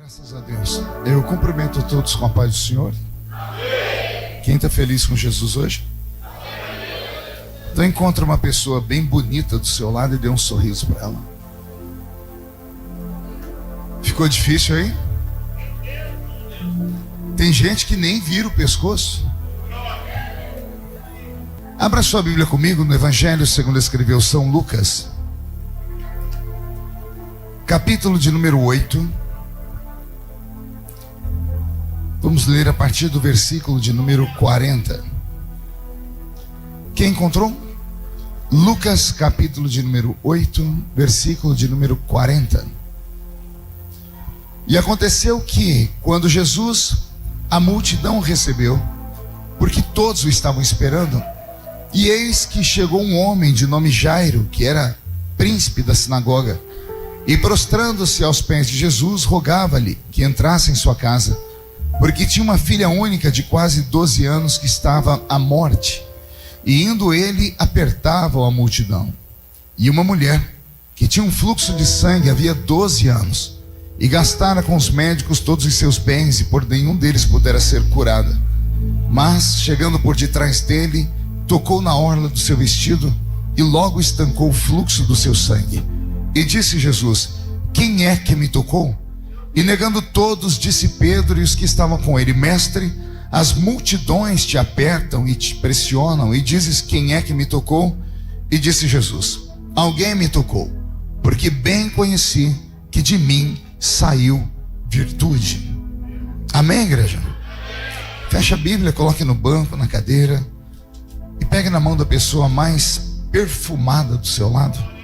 Graças a Deus. Eu cumprimento todos com a paz do Senhor. Quem está feliz com Jesus hoje? Então encontra uma pessoa bem bonita do seu lado e dê um sorriso para ela. Ficou difícil aí? Tem gente que nem vira o pescoço. Abra sua Bíblia comigo no Evangelho segundo escreveu São Lucas, capítulo de número 8. Vamos ler a partir do versículo de número 40. Quem encontrou? Lucas, capítulo de número 8, versículo de número 40. E aconteceu que, quando Jesus a multidão recebeu, porque todos o estavam esperando, e eis que chegou um homem de nome Jairo, que era príncipe da sinagoga, e prostrando-se aos pés de Jesus, rogava-lhe que entrasse em sua casa, porque tinha uma filha única de quase 12 anos que estava à morte. E indo ele, apertava a multidão. E uma mulher, que tinha um fluxo de sangue havia 12 anos, e gastara com os médicos todos os seus bens, e por nenhum deles pudera ser curada. Mas, chegando por detrás dele, tocou na orla do seu vestido, e logo estancou o fluxo do seu sangue. E disse Jesus: quem é que me tocou? E negando todos, disse Pedro e os que estavam com ele: Mestre, as multidões te apertam e te pressionam, e dizes: quem é que me tocou? E disse Jesus: alguém me tocou, porque bem conheci que de mim saiu virtude. Amém, igreja? Feche a Bíblia, coloque no banco, na cadeira, e pegue na mão da pessoa mais perfumada do seu lado.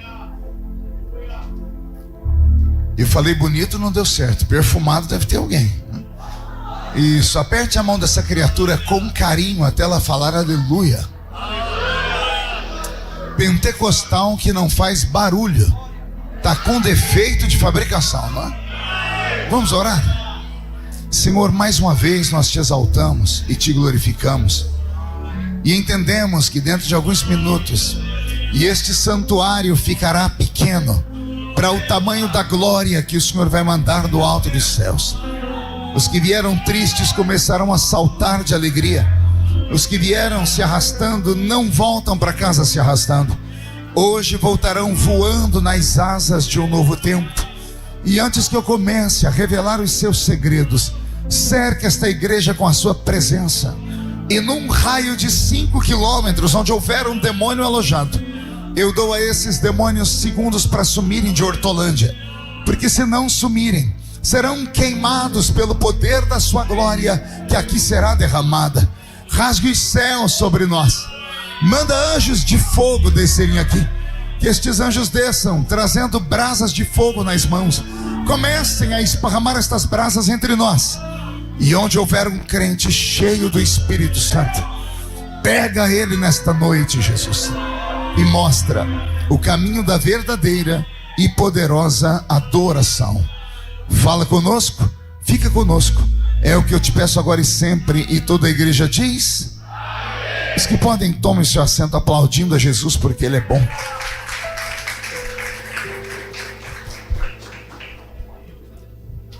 Eu falei bonito, não deu certo. Perfumado deve ter alguém. Isso, aperte a mão dessa criatura com carinho até ela falar aleluia. Pentecostal que não faz barulho, tá com defeito de fabricação, não é? Vamos orar? Senhor, mais uma vez nós te exaltamos e te glorificamos, e entendemos que dentro de alguns minutos, e este santuário ficará pequeno para o tamanho da glória que o Senhor vai mandar do alto dos céus. Os que vieram tristes começarão a saltar de alegria. Os que vieram se arrastando não voltam para casa se arrastando. Hoje voltarão voando nas asas de um novo tempo. E antes que eu comece a revelar os seus segredos, cerque esta igreja com a sua presença. E num raio de 5 quilômetros, onde houver um demônio alojado, eu dou a esses demônios segundos para sumirem de Hortolândia, porque se não sumirem, serão queimados pelo poder da sua glória, que aqui será derramada. Rasgue os céus sobre nós, manda anjos de fogo descerem aqui, que estes anjos desçam, trazendo brasas de fogo nas mãos, comecem a esparramar estas brasas entre nós, e onde houver um crente cheio do Espírito Santo, pega ele nesta noite, Jesus, e mostra o caminho da verdadeira e poderosa adoração. Fala conosco, fica conosco, é o que eu te peço agora e sempre. E toda a igreja diz: os que podem, tomem seu assento aplaudindo a Jesus, porque Ele é bom.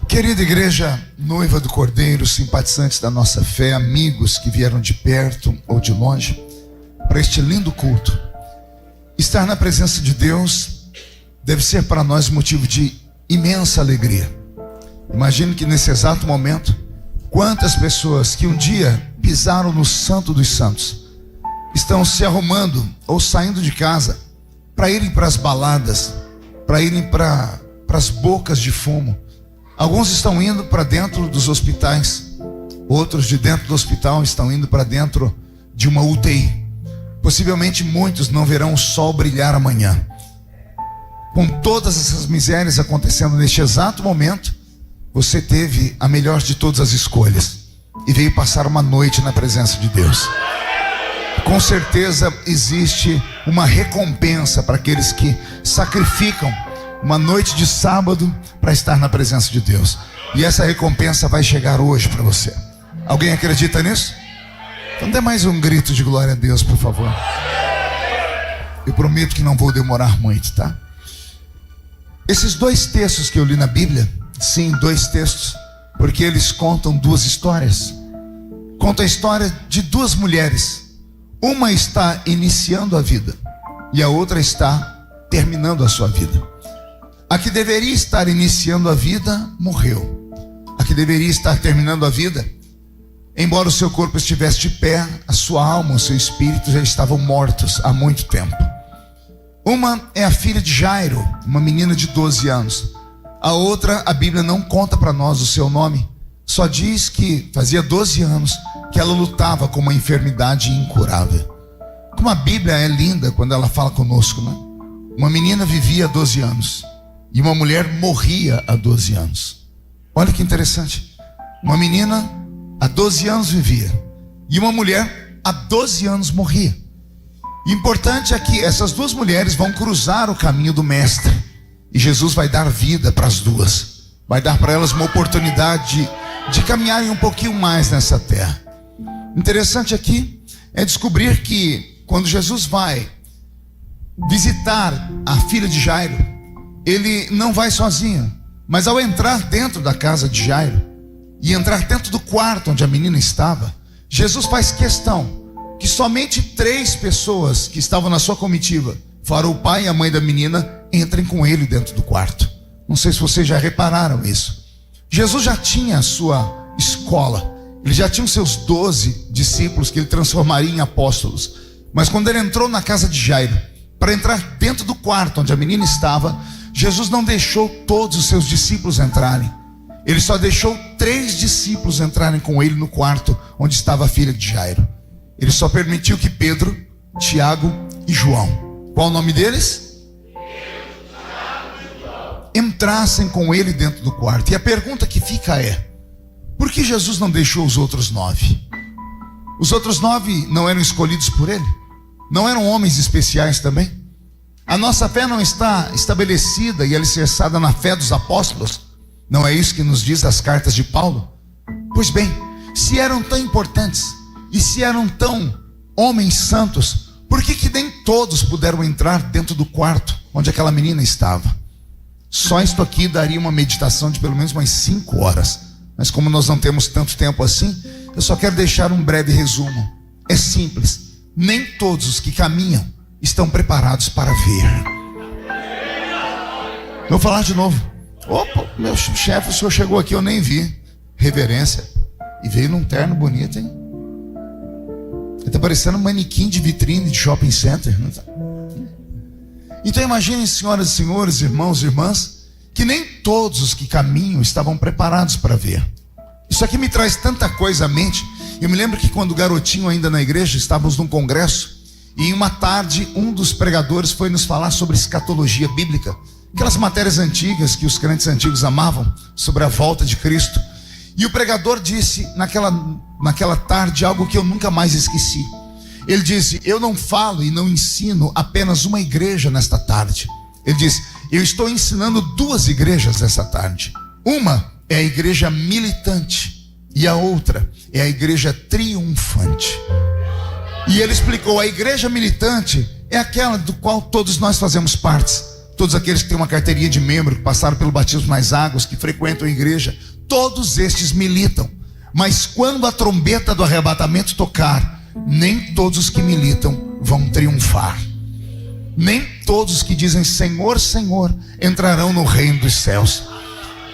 Querida igreja, noiva do Cordeiro, simpatizantes da nossa fé, amigos que vieram de perto ou de longe para este lindo culto, estar na presença de Deus deve ser para nós motivo de imensa alegria. Imagine que nesse exato momento, quantas pessoas que um dia pisaram no Santo dos Santos estão se arrumando ou saindo de casa para irem para as baladas, para irem para as bocas de fumo. Alguns estão indo para dentro dos hospitais, outros de dentro do hospital estão indo para dentro de uma UTI. Possivelmente muitos não verão o sol brilhar amanhã. Com todas essas misérias acontecendo neste exato momento, você teve a melhor de todas as escolhas e veio passar uma noite na presença de Deus. Com certeza existe uma recompensa para aqueles que sacrificam uma noite de sábado para estar na presença de Deus. E essa recompensa vai chegar hoje para você. Alguém acredita nisso? Então dê mais um grito de glória a Deus, por favor. Eu prometo que não vou demorar muito, tá? Esses dois textos que eu li na Bíblia Sim, 2 textos, porque eles contam 2 histórias. Conta a história de 2 mulheres. Uma está iniciando a vida e a outra está terminando a sua vida. A que deveria estar iniciando a vida morreu. A que deveria estar terminando a vida, embora o seu corpo estivesse de pé, a sua alma, o seu espírito já estavam mortos há muito tempo. Uma é a filha de Jairo, uma menina de 12 anos. A outra, a Bíblia não conta para nós o seu nome, só diz que fazia 12 anos que ela lutava com uma enfermidade incurável. Como a Bíblia é linda quando ela fala conosco, né? Uma menina vivia há 12 anos e uma mulher morria há 12 anos. Olha que interessante. Uma menina há 12 anos vivia e uma mulher há 12 anos morria. O importante é que essas 2 mulheres vão cruzar o caminho do mestre e Jesus vai dar vida para as 2. Vai dar para elas uma oportunidade de caminharem um pouquinho mais nessa terra. Interessante aqui é descobrir que quando Jesus vai visitar a filha de Jairo, ele não vai sozinho, mas ao entrar dentro da casa de Jairo e entrar dentro do quarto onde a menina estava, Jesus faz questão que somente 3 pessoas que estavam na sua comitiva, fora o pai e a mãe da menina, entrem com ele dentro do quarto. Não sei se vocês já repararam isso. Jesus já tinha a sua escola, ele já tinha os seus 12 discípulos que ele transformaria em apóstolos. Mas quando ele entrou na casa de Jairo, para entrar dentro do quarto onde a menina estava, Jesus não deixou todos os seus discípulos entrarem. Ele só deixou 3 discípulos entrarem com ele no quarto onde estava a filha de Jairo. Ele só permitiu que Pedro, Tiago e João, qual o nome deles? Entrassem com ele dentro do quarto. E a pergunta que fica é: por que Jesus não deixou os outros 9? Os outros 9 não eram escolhidos por ele? Não eram homens especiais também? A nossa fé não está estabelecida e alicerçada na fé dos apóstolos? Não é isso que nos diz as cartas de Paulo? Pois bem, se eram tão importantes e se eram tão homens santos, por que nem todos puderam entrar dentro do quarto onde aquela menina estava? Só isto aqui daria uma meditação de pelo menos umas 5 horas. Mas como nós não temos tanto tempo assim, eu só quero deixar um breve resumo. É simples. Nem todos os que caminham estão preparados para ver. Vou falar de novo. Opa, meu chefe, o senhor chegou aqui, eu nem vi. Reverência. E veio num terno bonito, hein? Ele está parecendo um manequim de vitrine de shopping center. Não tá? Então imaginem, senhoras e senhores, irmãos e irmãs, que nem todos os que caminham estavam preparados para ver. Isso aqui me traz tanta coisa à mente. Eu me lembro que quando garotinho ainda na igreja, estávamos num congresso, e em uma tarde um dos pregadores foi nos falar sobre escatologia bíblica, aquelas matérias antigas que os crentes antigos amavam, sobre a volta de Cristo. E o pregador disse naquela tarde algo que eu nunca mais esqueci. Ele disse: eu não falo e não ensino apenas uma igreja nesta tarde. Ele disse: eu estou ensinando 2 igrejas nessa tarde. Uma é a igreja militante e a outra é a igreja triunfante. E ele explicou: a igreja militante é aquela do qual todos nós fazemos parte. Todos aqueles que têm uma carteirinha de membro, que passaram pelo batismo nas águas, que frequentam a igreja, todos estes militam. Mas quando a trombeta do arrebatamento tocar, nem todos os que militam vão triunfar. Nem todos os que dizem Senhor, Senhor entrarão no reino dos céus.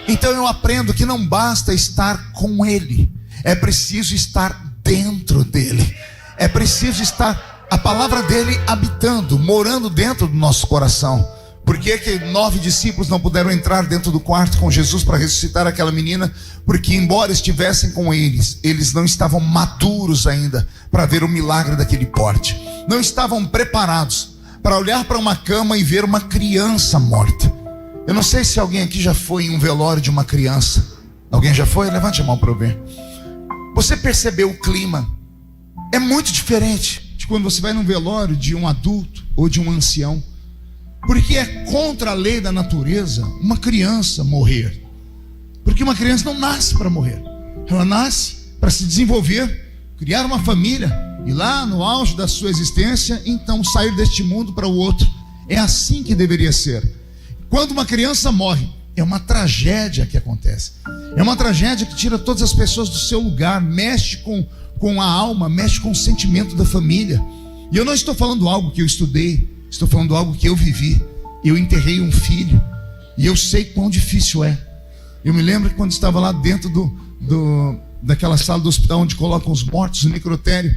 Então eu aprendo que não basta estar com Ele, é preciso estar dentro dEle. É preciso estar, a palavra dEle habitando, morando dentro do nosso coração. Por que 9 discípulos não puderam entrar dentro do quarto com Jesus para ressuscitar aquela menina? Porque embora estivessem com eles, eles não estavam maduros ainda para ver o milagre daquele porte. Não estavam preparados para olhar para uma cama e ver uma criança morta. Eu não sei se alguém aqui já foi em um velório de uma criança. Alguém já foi? Levante a mão para eu ver. Você percebeu o clima? É muito diferente de quando você vai num velório de um adulto ou de um ancião. Porque é contra a lei da natureza uma criança morrer. Porque uma criança não nasce para morrer. Ela nasce para se desenvolver, criar uma família, e lá no auge da sua existência, então sair deste mundo para o outro. É assim que deveria ser. Quando uma criança morre, É uma tragédia que acontece. É uma tragédia que tira todas as pessoas do seu lugar, mexe com a alma, mexe com o sentimento da família. E eu não estou falando algo que eu estudei, estou falando algo que eu vivi. Eu enterrei um filho e eu sei quão difícil é. Eu me lembro que quando estava lá dentro daquela sala do hospital onde colocam os mortos, no necrotério,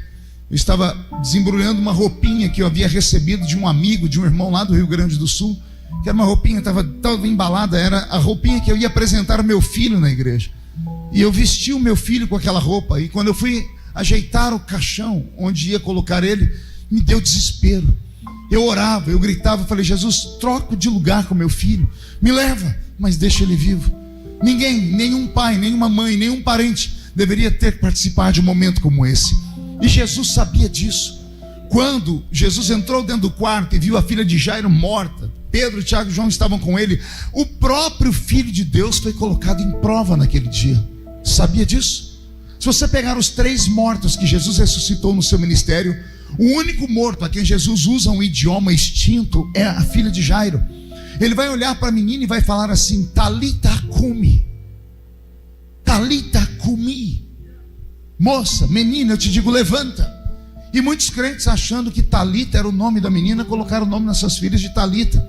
eu estava desembrulhando uma roupinha que eu havia recebido de um amigo, de um irmão lá do Rio Grande do Sul, que era uma roupinha, estava embalada, era a roupinha que eu ia apresentar ao meu filho na igreja. E eu vesti o meu filho com aquela roupa, e quando eu fui ajeitar o caixão onde ia colocar ele, me deu desespero. Eu orava, eu gritava, falei: Jesus, troco de lugar com meu filho, me leva, mas deixa ele vivo. Ninguém, nenhum pai, nenhuma mãe, nenhum parente deveria ter que participar de um momento como esse. E Jesus sabia disso. Quando Jesus entrou dentro do quarto e viu a filha de Jairo morta, Pedro, Tiago e João estavam com ele, o próprio Filho de Deus foi colocado em prova naquele dia. Sabia disso? Se você pegar os 3 mortos que Jesus ressuscitou no seu ministério, o único morto a quem Jesus usa um idioma extinto é a filha de Jairo. Ele vai olhar para a menina e vai falar assim: Talita cumi, Talita cumi. Moça, menina, eu te digo, levanta. E muitos crentes, achando que Talita era o nome da menina, colocaram o nome nas suas filhas de Talita.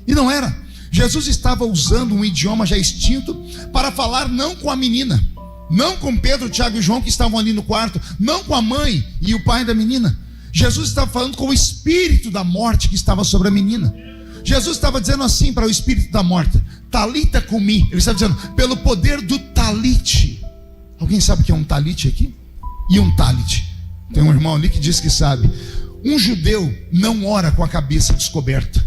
E não era. Jesus estava usando um idioma já extinto para falar não com a menina, não com Pedro, Tiago e João que estavam ali no quarto, não com a mãe e o pai da menina. Jesus estava falando com o espírito da morte que estava sobre a menina. Jesus estava dizendo assim para o espírito da morte: Talita cumi. Ele estava dizendo, pelo poder do talite. Alguém sabe o que é um talite aqui? E um talite? Tem um irmão ali que diz que sabe. Um judeu não ora com a cabeça descoberta.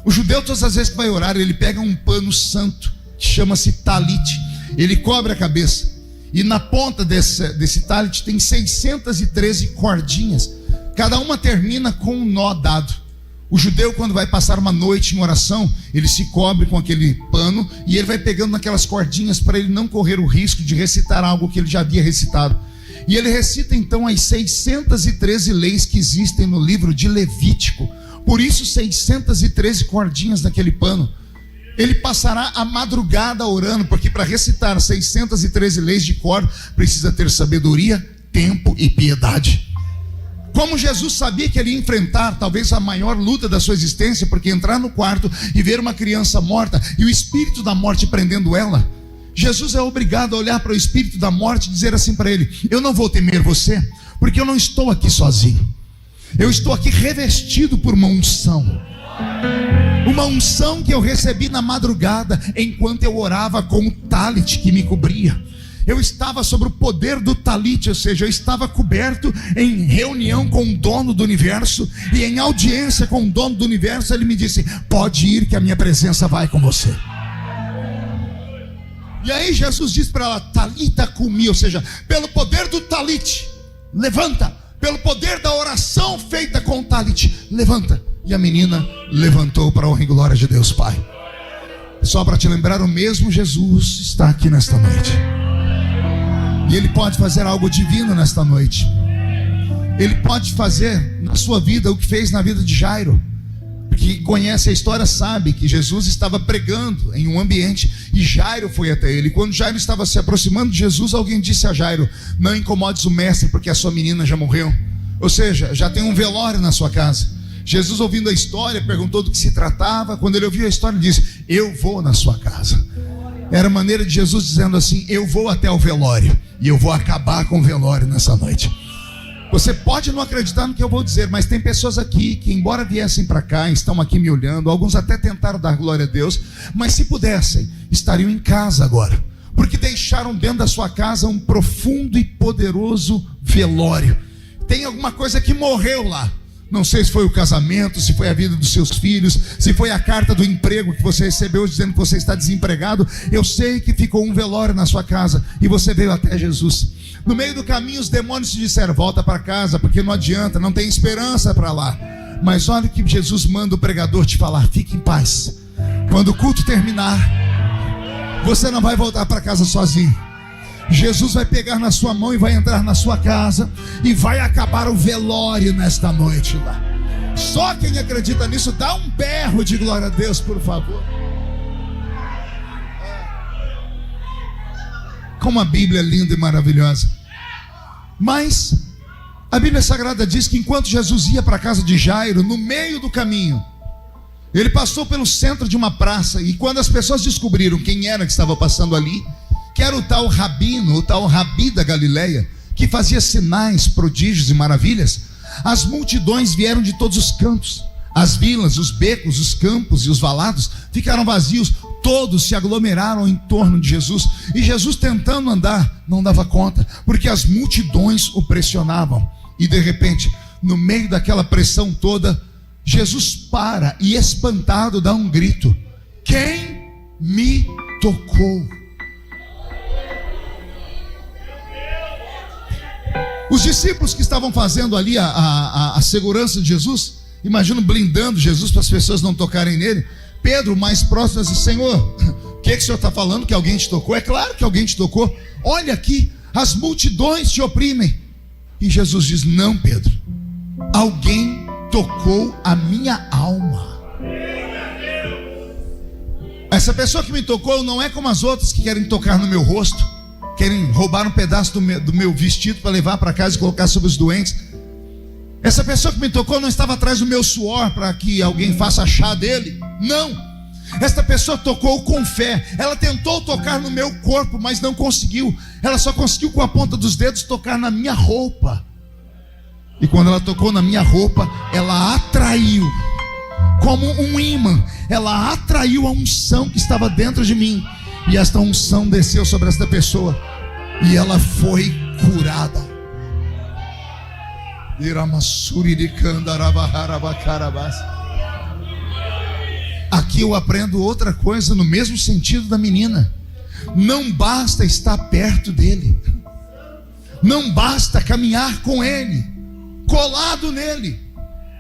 O judeu, todas as vezes que vai orar, ele pega um pano santo que chama-se talite. Ele cobre a cabeça. E na ponta desse talite tem 613 cordinhas. Cada uma termina com um nó dado. O judeu, quando vai passar uma noite em oração, ele se cobre com aquele pano e ele vai pegando naquelas cordinhas para ele não correr o risco de recitar algo que ele já havia recitado. E ele recita então as 613 leis que existem no livro de Levítico. Por isso 613 cordinhas naquele pano. Ele passará a madrugada orando, porque para recitar 613 leis de cor precisa ter sabedoria, tempo e piedade. Como Jesus sabia que ele ia enfrentar talvez a maior luta da sua existência, porque entrar no quarto e ver uma criança morta e o espírito da morte prendendo ela, Jesus é obrigado a olhar para o espírito da morte e dizer assim para ele: eu não vou temer você, porque eu não estou aqui sozinho. Eu estou aqui revestido por uma unção. Uma unção que eu recebi na madrugada, enquanto eu orava com o talite que me cobria. Eu estava sobre o poder do talite, ou seja, eu estava coberto em reunião com o dono do universo. E em audiência com o dono do universo, ele me disse: pode ir que a minha presença vai com você. E aí Jesus disse para ela: Talita cumi, ou seja, pelo poder do talite, levanta. Pelo poder da oração feita com o talite, levanta. E a menina levantou para a honra e glória de Deus Pai. Só para te lembrar, o mesmo Jesus está aqui nesta noite. E Ele pode fazer algo divino nesta noite. Ele pode fazer na sua vida o que fez na vida de Jairo. Quem conhece a história sabe que Jesus estava pregando em um ambiente e Jairo foi até ele. Quando Jairo estava se aproximando de Jesus, alguém disse a Jairo: não incomodes o mestre, porque a sua menina já morreu. Ou seja, já tem um velório na sua casa. Jesus, ouvindo a história, perguntou do que se tratava. Quando ele ouviu a história, ele disse: eu vou na sua casa. Era a maneira de Jesus dizendo assim: eu vou até o velório e eu vou acabar com o velório nessa noite. Você pode não acreditar no que eu vou dizer, mas tem pessoas aqui que, embora viessem para cá, estão aqui me olhando. Alguns até tentaram dar glória a Deus, mas se pudessem, estariam em casa agora, porque deixaram dentro da sua casa um profundo e poderoso velório. Tem alguma coisa que morreu lá. Não sei se foi o casamento, se foi a vida dos seus filhos, se foi a carta do emprego que você recebeu dizendo que você está desempregado. Eu sei que ficou um velório na sua casa e você veio até Jesus. No meio do caminho os demônios te disseram: volta para casa, porque não adianta, não tem esperança para lá. Mas olha o que Jesus manda o pregador te falar: fique em paz. Quando o culto terminar, você não vai voltar para casa sozinho. Jesus vai pegar na sua mão e vai entrar na sua casa e vai acabar o velório nesta noite lá. Só quem acredita nisso, dá um berro de glória a Deus, por favor. Como a Bíblia é linda e maravilhosa. Mas a Bíblia Sagrada diz que enquanto Jesus ia para a casa de Jairo, no meio do caminho, ele passou pelo centro de uma praça. E quando as pessoas descobriram quem era que estava passando ali, que era o tal Rabino, o tal Rabi da Galileia, que fazia sinais, prodígios e maravilhas, as multidões vieram de todos os cantos. As vilas, os becos, os campos e os valados ficaram vazios. Todos se aglomeraram em torno de Jesus. E Jesus, tentando andar, não dava conta, porque as multidões o pressionavam. E de repente, no meio daquela pressão toda, Jesus para e, espantado, dá um grito: quem me tocou? Os discípulos que estavam fazendo ali a segurança de Jesus, imagino blindando Jesus para as pessoas não tocarem nele. Pedro, mais próximo, disse: Senhor, o que o Senhor está falando? Que alguém te tocou? É claro que alguém te tocou. Olha aqui, as multidões te oprimem. E Jesus diz: não, Pedro, alguém tocou a minha alma. Essa pessoa que me tocou não é como as outras que querem tocar no meu rosto, querem roubar um pedaço do meu vestido para levar para casa e colocar sobre os doentes. Essa pessoa que me tocou não estava atrás do meu suor para que alguém faça chá dele. Não. Esta pessoa tocou com fé. Ela tentou tocar no meu corpo, mas não conseguiu. Ela só conseguiu com a ponta dos dedos tocar na minha roupa. E quando ela tocou na minha roupa, ela atraiu, como um imã, ela atraiu a unção que estava dentro de mim. E esta unção desceu sobre esta pessoa e ela foi curada. Aqui eu aprendo outra coisa no mesmo sentido da menina. Não basta estar perto dele, não basta caminhar com ele, colado nele,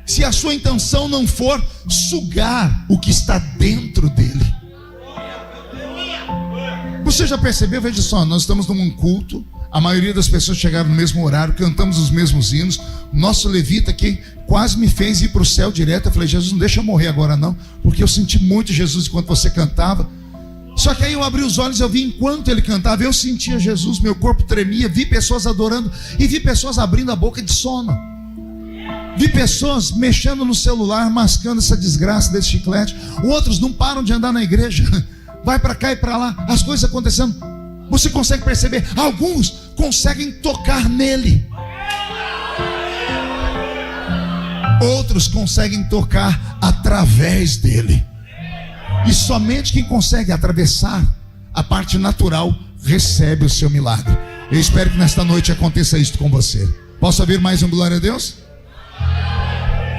se a sua intenção não for sugar o que está dentro dele. Você já percebeu? Veja só, nós estamos num culto, a maioria das pessoas chegaram no mesmo horário, cantamos os mesmos hinos. Nosso levita aqui quase me fez ir para o céu direto. Eu falei: Jesus, não deixa eu morrer agora não, porque eu senti muito Jesus enquanto você cantava. Só que aí eu abri os olhos, eu vi enquanto ele cantava, eu sentia Jesus, meu corpo tremia, vi pessoas adorando e vi pessoas abrindo a boca de sono. Vi pessoas mexendo no celular, mascando essa desgraça desse chiclete. Outros não param de andar na igreja, vai para cá e para lá, as coisas acontecendo. Você consegue perceber? Alguns conseguem tocar nele, outros conseguem tocar através dele. E somente quem consegue atravessar a parte natural recebe o seu milagre. Eu espero que nesta noite aconteça isso com você. Posso ouvir mais um glória a Deus?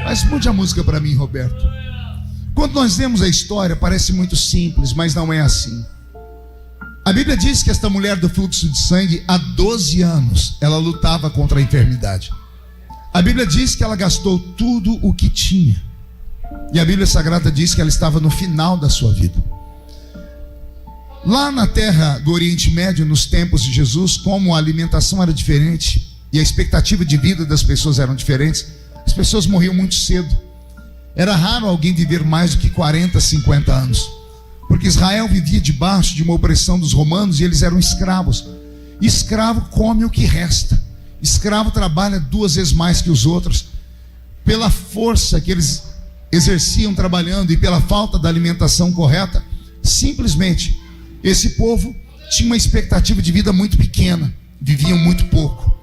Mas mude a música para mim, Roberto. Quando nós vemos a história, parece muito simples, mas não é assim. A Bíblia diz que esta mulher do fluxo de sangue, há 12 anos, ela lutava contra a enfermidade. A Bíblia diz que ela gastou tudo o que tinha. E a Bíblia Sagrada diz que ela estava no final da sua vida. Lá na terra do Oriente Médio, nos tempos de Jesus, como a alimentação era diferente e a expectativa de vida das pessoas eram diferentes, as pessoas morriam muito cedo. Era raro alguém viver mais do que 40, 50 anos, porque Israel vivia debaixo de uma opressão dos romanos e eles eram escravos. Escravo come o que resta. Escravo trabalha 2 vezes mais que os outros. Pela força que eles exerciam trabalhando e pela falta da alimentação correta, simplesmente esse povo tinha uma expectativa de vida muito pequena, viviam muito pouco.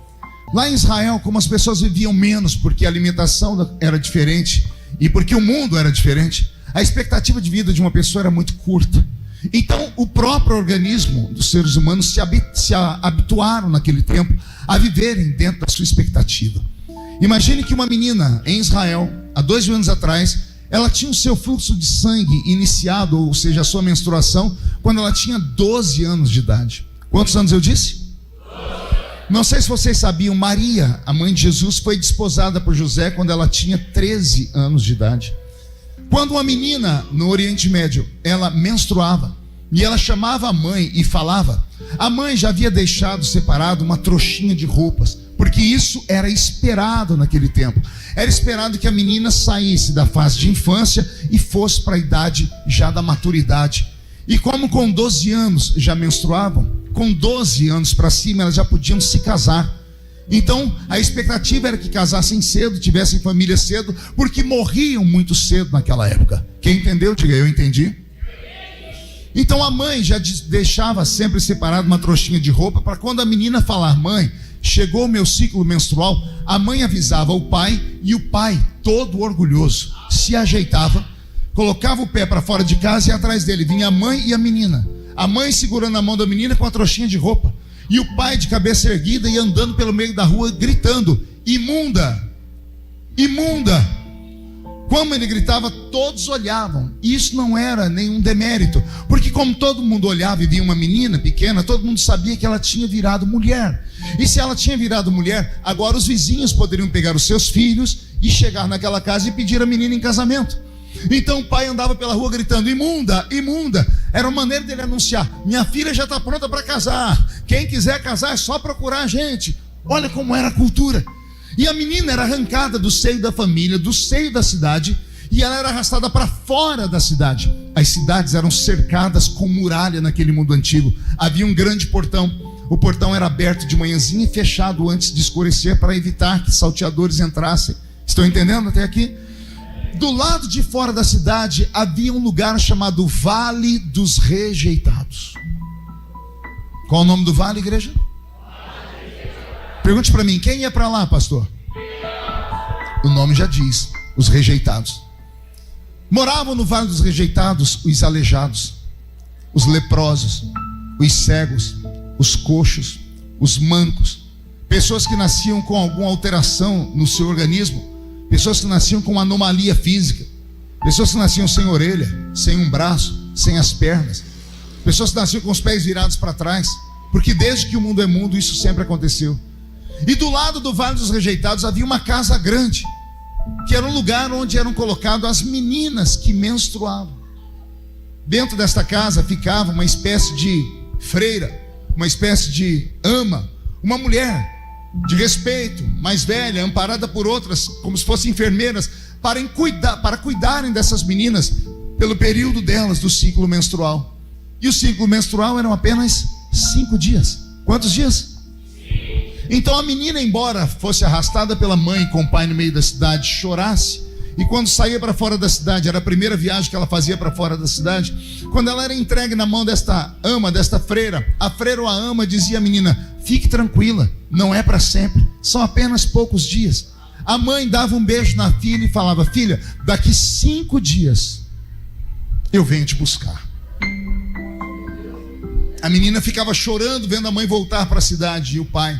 Lá em Israel, como as pessoas viviam menos porque a alimentação era diferente e porque o mundo era diferente, a expectativa de vida de uma pessoa era muito curta. Então o próprio organismo dos seres humanos se habituaram naquele tempo a viverem dentro da sua expectativa. Imagine que uma menina em Israel, há 2 mil anos atrás, ela tinha o seu fluxo de sangue iniciado, ou seja, a sua menstruação, quando ela tinha 12 anos de idade. Quantos anos eu disse? Não sei se vocês sabiam, Maria, a mãe de Jesus, foi desposada por José quando ela tinha 13 anos de idade. Quando uma menina no Oriente Médio, ela menstruava, e ela chamava a mãe e falava, a mãe já havia deixado separado uma trouxinha de roupas, porque isso era esperado naquele tempo. Era esperado que a menina saísse da fase de infância e fosse para a idade já da maturidade. E como com 12 anos já menstruavam, com 12 anos para cima, elas já podiam se casar. Então a expectativa era que casassem cedo, tivessem família cedo, porque morriam muito cedo naquela época. Quem entendeu, diga eu entendi. Então a mãe já deixava sempre separada uma trouxinha de roupa, para quando a menina falar: mãe, chegou o meu ciclo menstrual, a mãe avisava o pai, e o pai, todo orgulhoso, se ajeitava, colocava o pé para fora de casa, e atrás dele vinha a mãe e a menina. A mãe segurando a mão da menina com a trouxinha de roupa, e o pai de cabeça erguida e andando pelo meio da rua gritando: imunda, imunda. Como ele gritava, todos olhavam. Isso não era nenhum demérito, porque como todo mundo olhava e via uma menina pequena, todo mundo sabia que ela tinha virado mulher. E se ela tinha virado mulher, agora os vizinhos poderiam pegar os seus filhos e chegar naquela casa e pedir a menina em casamento. Então o pai andava pela rua gritando: imunda, imunda. Era uma maneira dele anunciar: minha filha já está pronta para casar, quem quiser casar é só procurar a gente. Olha como era a cultura. E a menina era arrancada do seio da família, do seio da cidade, e ela era arrastada para fora da cidade. As cidades eram cercadas com muralha naquele mundo antigo. Havia um grande portão. O portão era aberto de manhãzinha e fechado antes de escurecer, para evitar que salteadores entrassem. Estão entendendo até aqui? Do lado de fora da cidade havia um lugar chamado Vale dos Rejeitados. Qual o nome do vale, igreja? Pergunte para mim, quem ia para lá, pastor? O nome já diz: os rejeitados. Moravam no Vale dos Rejeitados os aleijados, os leprosos, os cegos, os coxos, os mancos, pessoas que nasciam com alguma alteração no seu organismo, pessoas que nasciam com uma anomalia física, pessoas que nasciam sem orelha, sem um braço, sem as pernas, pessoas que nasciam com os pés virados para trás, porque desde que o mundo é mundo isso sempre aconteceu. E do lado do Vale dos Rejeitados havia uma casa grande, que era um lugar onde eram colocadas as meninas que menstruavam. Dentro desta casa ficava uma espécie de freira, uma espécie de ama, uma mulher de respeito, mais velha, amparada por outras, como se fossem enfermeiras, para cuidarem dessas meninas pelo período delas do ciclo menstrual. E o ciclo menstrual eram apenas 5 dias. Quantos dias? Então a menina, embora fosse arrastada pela mãe com o pai no meio da cidade, chorasse, e quando saía para fora da cidade, era a primeira viagem que ela fazia para fora da cidade, quando ela era entregue na mão desta ama, desta freira, a freira ou a ama dizia à menina: fique tranquila, não é para sempre, são apenas poucos dias. A mãe dava um beijo na filha e falava: filha, daqui 5 dias eu venho te buscar. A menina ficava chorando vendo a mãe voltar para a cidade e o pai.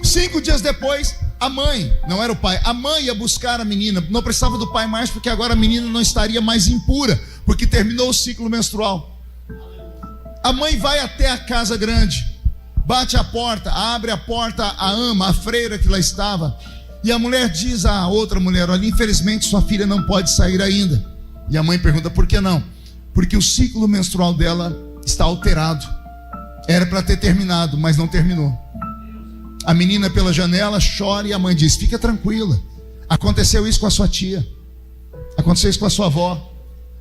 5 dias depois, a mãe, não era o pai, a mãe ia buscar a menina. Não precisava do pai mais, porque agora a menina não estaria mais impura, porque terminou o ciclo menstrual. A mãe vai até a casa grande, bate a porta, abre a porta, a ama, a freira que lá estava, e a mulher diz à outra mulher: olha, infelizmente sua filha não pode sair ainda. E a mãe pergunta: por que não? Porque o ciclo menstrual dela está alterado. Era para ter terminado, mas não terminou. A menina pela janela chora e a mãe diz: fica tranquila, aconteceu isso com a sua tia, aconteceu isso com a sua avó,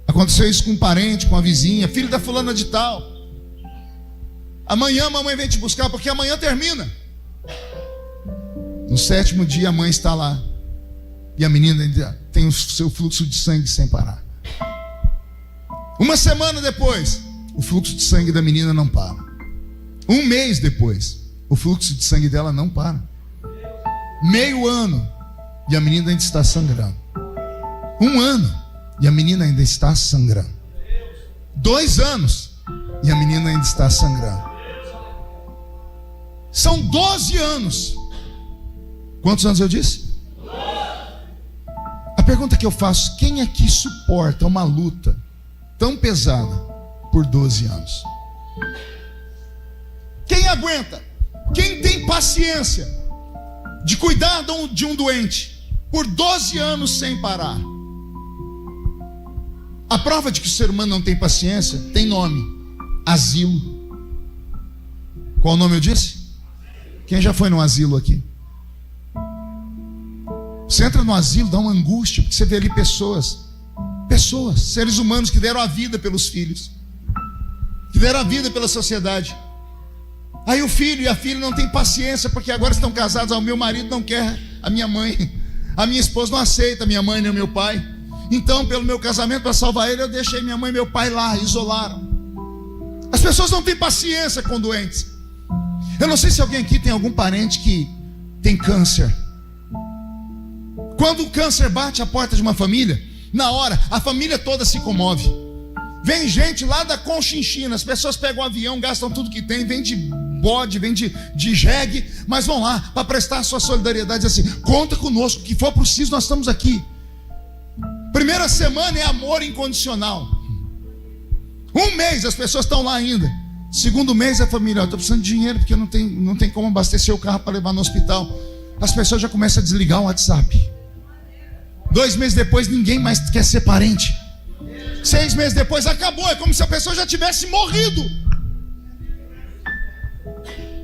aconteceu isso com um parente, com a vizinha, filho da fulana de tal. Amanhã a mamãe vem te buscar, porque amanhã termina. No 7º dia a mãe está lá, e a menina ainda tem o seu fluxo de sangue sem parar. 1 semana depois, o fluxo de sangue da menina não para. 1 mês depois, o fluxo de sangue dela não para. Meio ano, e a menina ainda está sangrando. 1 ano, e a menina ainda está sangrando. 2 anos, e a menina ainda está sangrando. São 12 anos. Quantos anos eu disse? A pergunta que eu faço: quem aqui suporta uma luta tão pesada por 12 anos? Quem aguenta? Quem tem paciência de cuidar de um doente por 12 anos sem parar? A prova de que o ser humano não tem paciência tem nome: asilo. Qual nome eu disse? Quem já foi num asilo aqui? Você entra no asilo, dá uma angústia, porque você vê ali pessoas, seres humanos que deram a vida pelos filhos, que deram a vida pela sociedade. Aí o filho e a filha não têm paciência, porque agora estão casados. O meu marido não quer a minha mãe, a minha esposa não aceita a minha mãe nem o meu pai. Então, pelo meu casamento, para salvar ele, eu deixei minha mãe e meu pai lá, isolaram. As pessoas não têm paciência com doentes. Eu não sei se alguém aqui tem algum parente que tem câncer. Quando o câncer bate a porta de uma família, na hora, a família toda se comove. Vem gente lá da Conchinchina, as pessoas pegam o avião, gastam tudo que tem, vem de bode, vem de jegue, mas vão lá para prestar a sua solidariedade, assim, conta conosco, o que for preciso, nós estamos aqui. Primeira semana é amor incondicional. Um mês as pessoas estão lá ainda. Segundo mês a família, eu estou precisando de dinheiro porque não tem como abastecer o carro para levar no hospital. As pessoas já começam a desligar o WhatsApp. 2 meses depois ninguém mais quer ser parente. 6 meses depois acabou, é como se a pessoa já tivesse morrido.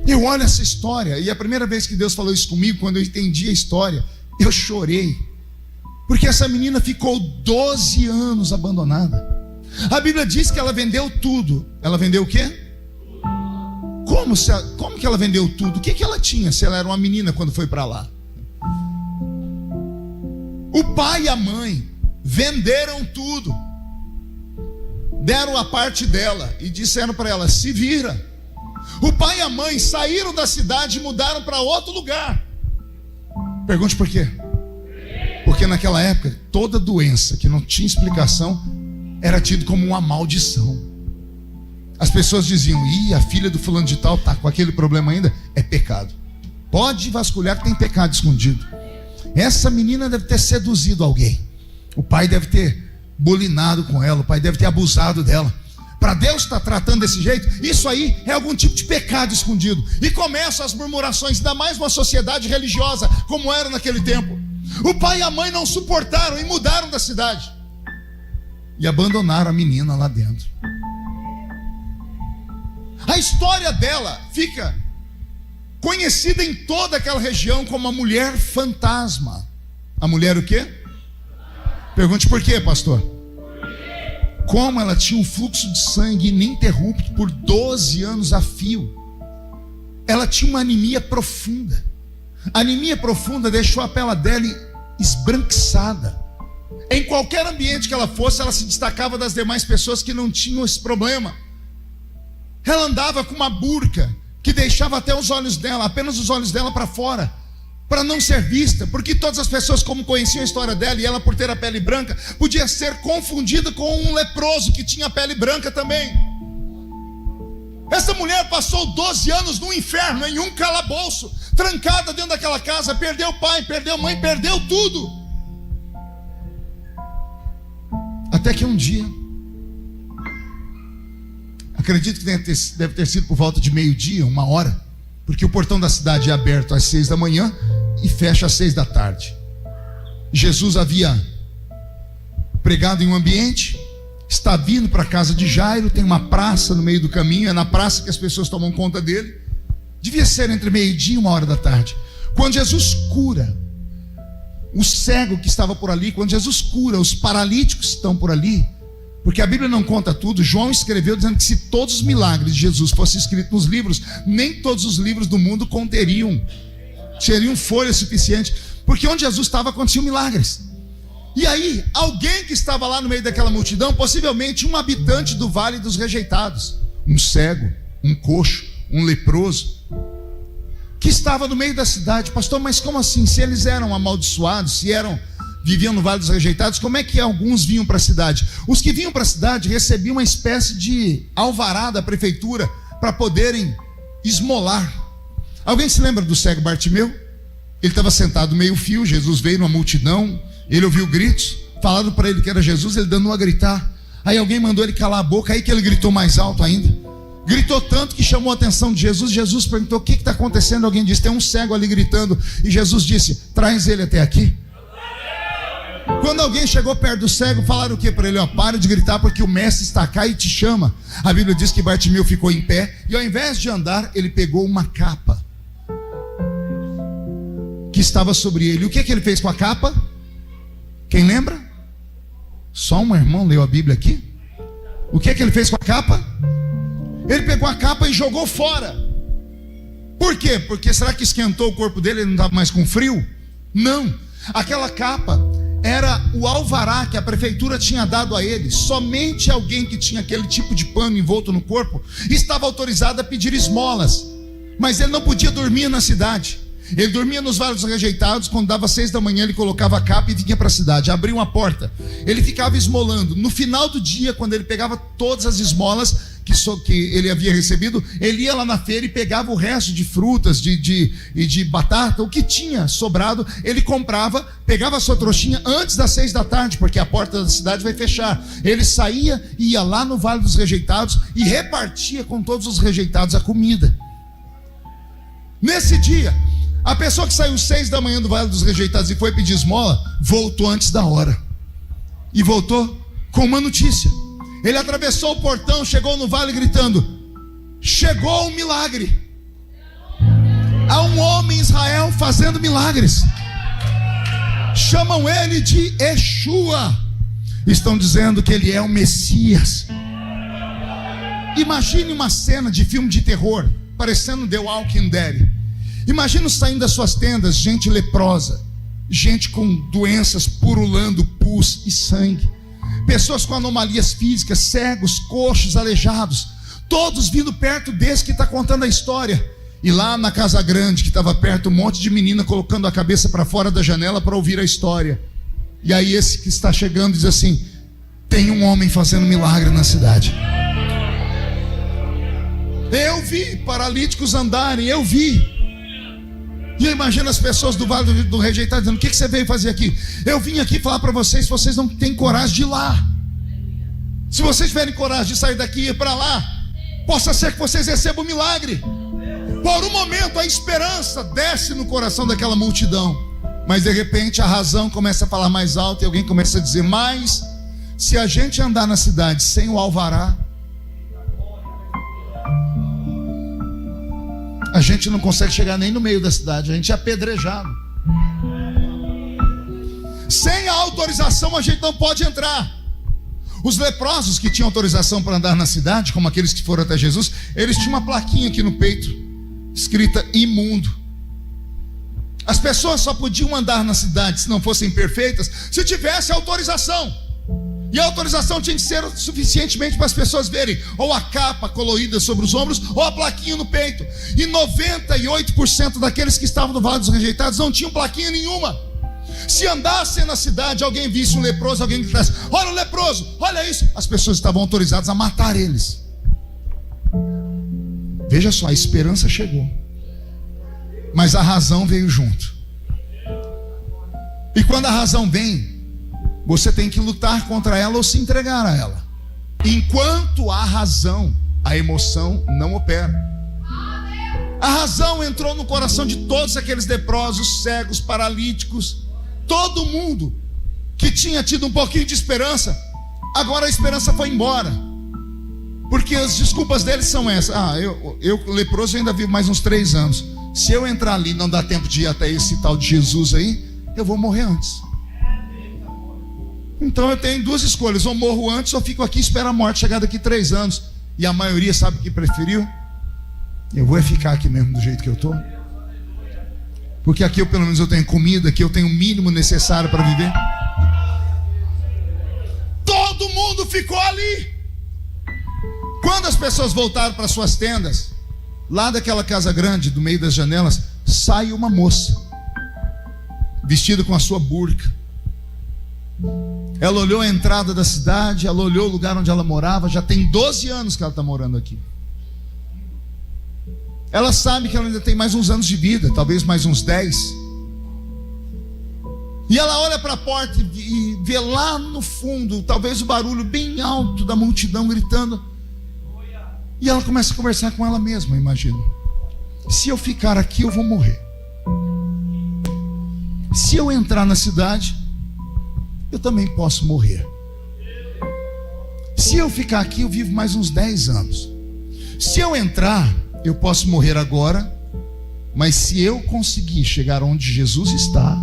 Eu olho essa história, e a primeira vez que Deus falou isso comigo, quando eu entendi a história, eu chorei. Porque essa menina ficou 12 anos abandonada. A Bíblia diz que ela vendeu tudo. Ela vendeu o quê? Como que ela vendeu tudo? O que ela tinha se ela era uma menina quando foi para lá? O pai e a mãe venderam tudo, deram a parte dela e disseram para ela: se vira. O pai e a mãe saíram da cidade e mudaram para outro lugar. Pergunte por quê? Porque naquela época toda doença que não tinha explicação era tido como uma maldição. As pessoas diziam: a filha do fulano de tal está com aquele problema ainda, é pecado. Pode vasculhar que tem pecado escondido. Essa menina deve ter seduzido alguém. O pai deve ter bulinado com ela, o pai deve ter abusado dela. Para Deus estar tratando desse jeito, isso aí é algum tipo de pecado escondido. E começam as murmurações, ainda mais uma sociedade religiosa como era naquele tempo. O pai e a mãe não suportaram e mudaram da cidade e abandonaram a menina lá dentro. A história dela fica conhecida em toda aquela região como a mulher fantasma. A mulher o quê? Pergunte por quê, pastor? Como ela tinha um fluxo de sangue ininterrupto por 12 anos a fio. Ela tinha uma anemia profunda. A anemia profunda deixou a pele dela esbranquiçada. Em qualquer ambiente que ela fosse, ela se destacava das demais pessoas que não tinham esse problema. Ela andava com uma burca que deixava até os olhos dela, apenas os olhos dela para fora, para não ser vista, porque todas as pessoas, como conheciam a história dela, e ela por ter a pele branca, podia ser confundida com um leproso que tinha a pele branca também. Essa mulher passou 12 anos no inferno, em um calabouço, trancada dentro daquela casa, perdeu o pai, perdeu a mãe, perdeu tudo. Até que um dia, acredito que deve ter sido por volta de 12:00, 1h, porque o portão da cidade é aberto às 6 da manhã e fecha às 6 da tarde. Jesus havia pregado em um ambiente, está vindo para a casa de Jairo, tem uma praça no meio do caminho, é na praça que as pessoas tomam conta dele. Devia ser entre 12:00 e 1h da tarde. Quando Jesus cura o cego que estava por ali, quando Jesus cura os paralíticos que estão por ali, porque a Bíblia não conta tudo. João escreveu dizendo que se todos os milagres de Jesus fossem escritos nos livros, nem todos os livros do mundo seriam folha suficiente, porque onde Jesus estava aconteciam milagres. E aí, alguém que estava lá no meio daquela multidão, possivelmente um habitante do Vale dos Rejeitados, um cego, um coxo, um leproso, que estava no meio da cidade. Pastor, mas como assim? Se eles eram amaldiçoados, viviam no Vale dos Rejeitados, como é que alguns vinham para a cidade? Os que vinham para a cidade recebiam uma espécie de alvará da prefeitura para poderem esmolar. Alguém se lembra do cego Bartimeu? Ele estava sentado meio fio, Jesus veio numa multidão, ele ouviu gritos, falaram para ele que era Jesus, ele dando a gritar. Aí alguém mandou ele calar a boca, aí que ele gritou mais alto ainda. Gritou tanto que chamou a atenção de Jesus. Jesus perguntou: o que está acontecendo? Alguém disse: tem um cego ali gritando. E Jesus disse: traz ele até aqui. Quando alguém chegou perto do cego, falaram o que para ele? Para de gritar, porque o mestre está cá e te chama. A Bíblia diz que Bartimeu ficou em pé, e ao invés de andar, ele pegou uma capa que estava sobre ele. O que ele fez com a capa? Quem lembra? Só um irmão leu a Bíblia aqui. O que ele fez com a capa? Ele pegou a capa e jogou fora. Por quê? Porque será que esquentou o corpo dele, ele não estava mais com frio? Não, aquela capa era o alvará que a prefeitura tinha dado a ele. Somente alguém que tinha aquele tipo de pano envolto no corpo estava autorizado a pedir esmolas. Mas ele não podia dormir na cidade. Ele dormia nos Vales dos Rejeitados. Quando dava 6 da manhã ele colocava a capa e vinha para a cidade, abria uma porta, ele ficava esmolando. No final do dia, quando ele pegava todas as esmolas que ele havia recebido, ele ia lá na feira e pegava o resto de frutas e de batata, o que tinha sobrado, ele comprava, pegava a sua trouxinha antes das 6 da tarde, porque a porta da cidade vai fechar. Ele saía e ia lá no Vale dos Rejeitados e repartia com todos os rejeitados a comida. Nesse dia, a pessoa que saiu 6 da manhã do Vale dos Rejeitados e foi pedir esmola, voltou antes da hora. E voltou com uma notícia. Ele atravessou o portão, chegou no vale gritando: chegou um milagre. Há um homem em Israel fazendo milagres. Chamam ele de Yeshua. Estão dizendo que ele é o Messias. Imagine uma cena de filme de terror, parecendo The Walking Dead. Imagina saindo das suas tendas gente leprosa, gente com doenças purulando pus e sangue, pessoas com anomalias físicas, cegos, coxos, aleijados, todos vindo perto desse que está contando a história. E lá na casa grande que estava perto, um monte de menina colocando a cabeça para fora da janela para ouvir a história. E aí esse que está chegando diz assim: tem um homem fazendo milagre na cidade. Eu vi paralíticos andarem, eu vi. E eu imagino as pessoas do Vale do Rejeitado dizendo: o que você veio fazer aqui? Eu vim aqui falar para vocês, se vocês não têm coragem de ir lá. Se vocês tiverem coragem de sair daqui e ir para lá, possa ser que vocês recebam um milagre. Por um momento a esperança desce no coração daquela multidão, mas de repente a razão começa a falar mais alto e alguém começa a dizer: mas se a gente andar na cidade sem o alvará, a gente não consegue chegar nem no meio da cidade, a gente é apedrejado. Sem a autorização a gente não pode entrar. Os leprosos que tinham autorização para andar na cidade, como aqueles que foram até Jesus, eles tinham uma plaquinha aqui no peito, escrita imundo. As pessoas só podiam andar na cidade, se não fossem perfeitas, se tivesse autorização. E a autorização tinha que ser suficientemente para as pessoas verem ou a capa colorida sobre os ombros ou a plaquinha no peito. E 98% daqueles que estavam no Vale dos Rejeitados não tinham plaquinha nenhuma. Se andassem na cidade, alguém visse um leproso, alguém gritasse: olha o leproso, olha isso, as pessoas estavam autorizadas a matar eles. Veja só, a esperança chegou, mas a razão veio junto. E quando a razão vem, você tem que lutar contra ela ou se entregar a ela. Enquanto há razão, a emoção não opera. A razão entrou no coração de todos aqueles leprosos, cegos, paralíticos, todo mundo que tinha tido um pouquinho de esperança. Agora a esperança foi embora, porque as desculpas deles são essas: eu leproso ainda vivo mais uns 3 anos. Se eu entrar ali não dá tempo de ir até esse tal de Jesus aí, eu vou morrer antes. Então eu tenho 2 escolhas: ou morro antes ou fico aqui e espero a morte chegar daqui 3 anos. E a maioria sabe o que preferiu? Eu vou ficar aqui mesmo do jeito que eu estou, porque aqui eu pelo menos eu tenho comida, aqui eu tenho o mínimo necessário para viver. Todo mundo ficou ali. Quando as pessoas voltaram para suas tendas, lá daquela casa grande, do meio das janelas, sai uma moça vestida com a sua burca. Ela olhou a entrada da cidade, ela olhou o lugar onde ela morava. Já tem 12 anos que ela está morando aqui. Ela sabe que ela ainda tem mais uns anos de vida, talvez mais uns 10. E ela olha para a porta e vê lá no fundo, talvez o barulho bem alto da multidão gritando. E ela começa a conversar com ela mesma, imagina: se eu ficar aqui eu vou morrer. Se eu entrar na cidade, eu também posso morrer. Se eu ficar aqui eu vivo mais uns 10 anos. Se eu entrar, eu posso morrer agora, mas se eu conseguir chegar onde Jesus está,